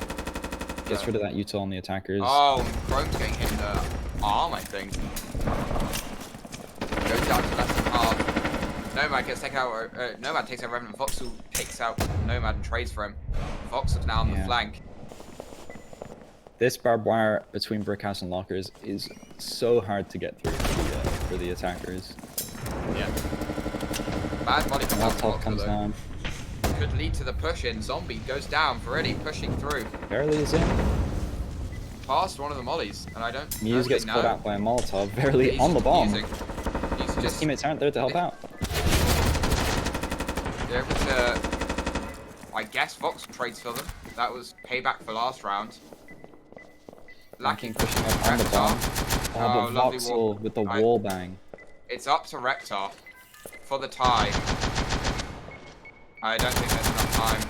Speaker 2: Gets rid of that util on the attackers.
Speaker 1: Oh, Chrome's getting hit in the arm, I think. Goes down to less than half. Nomad gets taken out. Nomad takes out Revenant. Voxel takes out Nomad and trades for him. Voxel's now on the flank.
Speaker 2: This barbed wire between brickhouse and lockers is so hard to get through for the attackers.
Speaker 1: Yeah. Bad molly from
Speaker 2: Molotov comes down.
Speaker 1: Could lead to the push-in. Zombie goes down. Already pushing through.
Speaker 2: Barely is in.
Speaker 1: Past one of the mollies, and I don't.
Speaker 2: Muse gets caught out by a Molotov. Barely on the bomb. His teammates aren't there to help out.
Speaker 1: They're able to. I guess Vox trades for them. That was payback for last round.
Speaker 2: Lacking pushing up on the bomb. Oh, but Voxel with the wall bang.
Speaker 1: It's up to Reptar for the tie. I don't think there's enough time.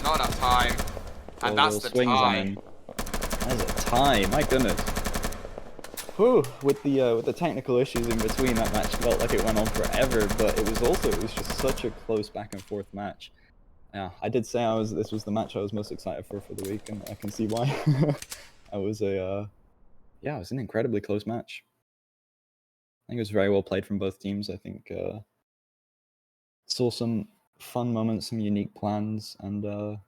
Speaker 1: Not enough time. And that's the tie.
Speaker 2: That is a tie, my goodness. Whew, with the technical issues in between, that match felt like it went on forever, but it was just such a close back and forth match. Yeah, I did say this was the match I was most excited for the week, and I can see why. It was an incredibly close match. I think it was very well played from both teams. I think saw some fun moments, some unique plans, and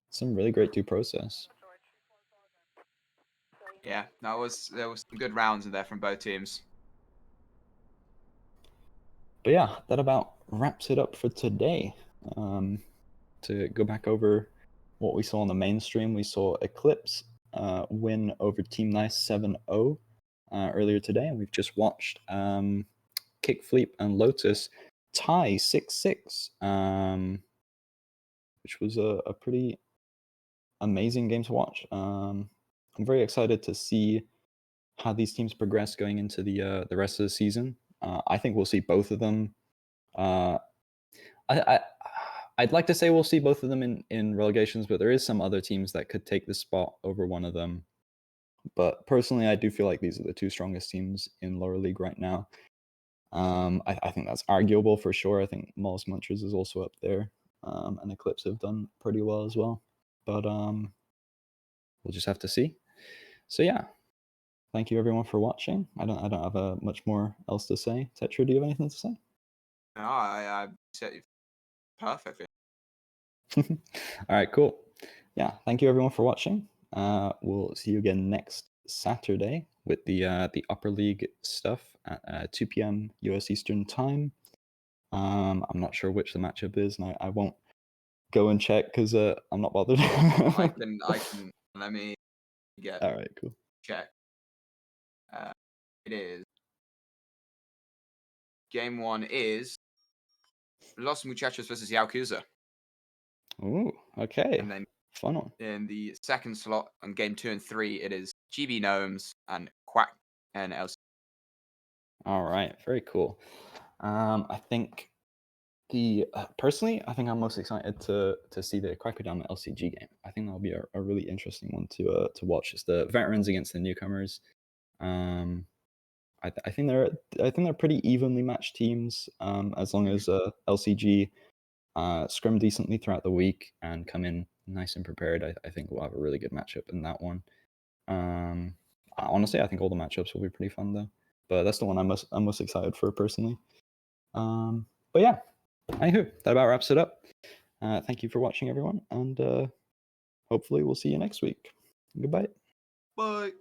Speaker 2: some really great due process.
Speaker 1: Yeah, there was some good rounds in there from both teams.
Speaker 2: But yeah, that about wraps it up for today. To go back over what we saw on the mainstream, we saw Eclipse win over Team Nice 7-0 earlier today, and we've just watched Kickfleep and Lotus tie 6-6, which was a pretty amazing game to watch. I'm very excited to see how these teams progress going into the rest of the season. I think we'll see both of them. I'd like to say we'll see both of them in relegations, but there is some other teams that could take the spot over one of them. But personally, I do feel like these are the two strongest teams in lower league right now. I think that's arguable for sure. I think Moll's Munchers is also up there, and Eclipse have done pretty well as well. But we'll just have to see. So yeah, thank you everyone for watching. I don't have much more else to say. Tetra, do you have anything to say?
Speaker 1: No, I said it perfectly.
Speaker 2: All right, cool. Yeah, thank you everyone for watching. We'll see you again next Saturday with the upper league stuff at 2 p.m. US Eastern time. I'm not sure which the matchup is, and I won't go and check because I'm not bothered.
Speaker 1: I can let me get
Speaker 2: All right, cool.
Speaker 1: check. It is game 1 is Los Muchachos versus Yakuza.
Speaker 2: Ooh, okay.
Speaker 1: And then
Speaker 2: Fun one.
Speaker 1: in the second slot on game 2 and 3, it is GB Gnomes and Quack and LC.
Speaker 2: All right, very cool. I think personally, I think I'm most excited to see the Crackerdown LCG game. I think that'll be a really interesting one to watch. It's the veterans against the newcomers. I think they're pretty evenly matched teams. As long as LCG scrim decently throughout the week and come in nice and prepared, I think we'll have a really good matchup in that one. Honestly, I think all the matchups will be pretty fun though. But that's the one I'm most excited for personally. But yeah, anywho, that about wraps it up. Thank you for watching, everyone, and hopefully we'll see you next week. Goodbye.
Speaker 1: Bye.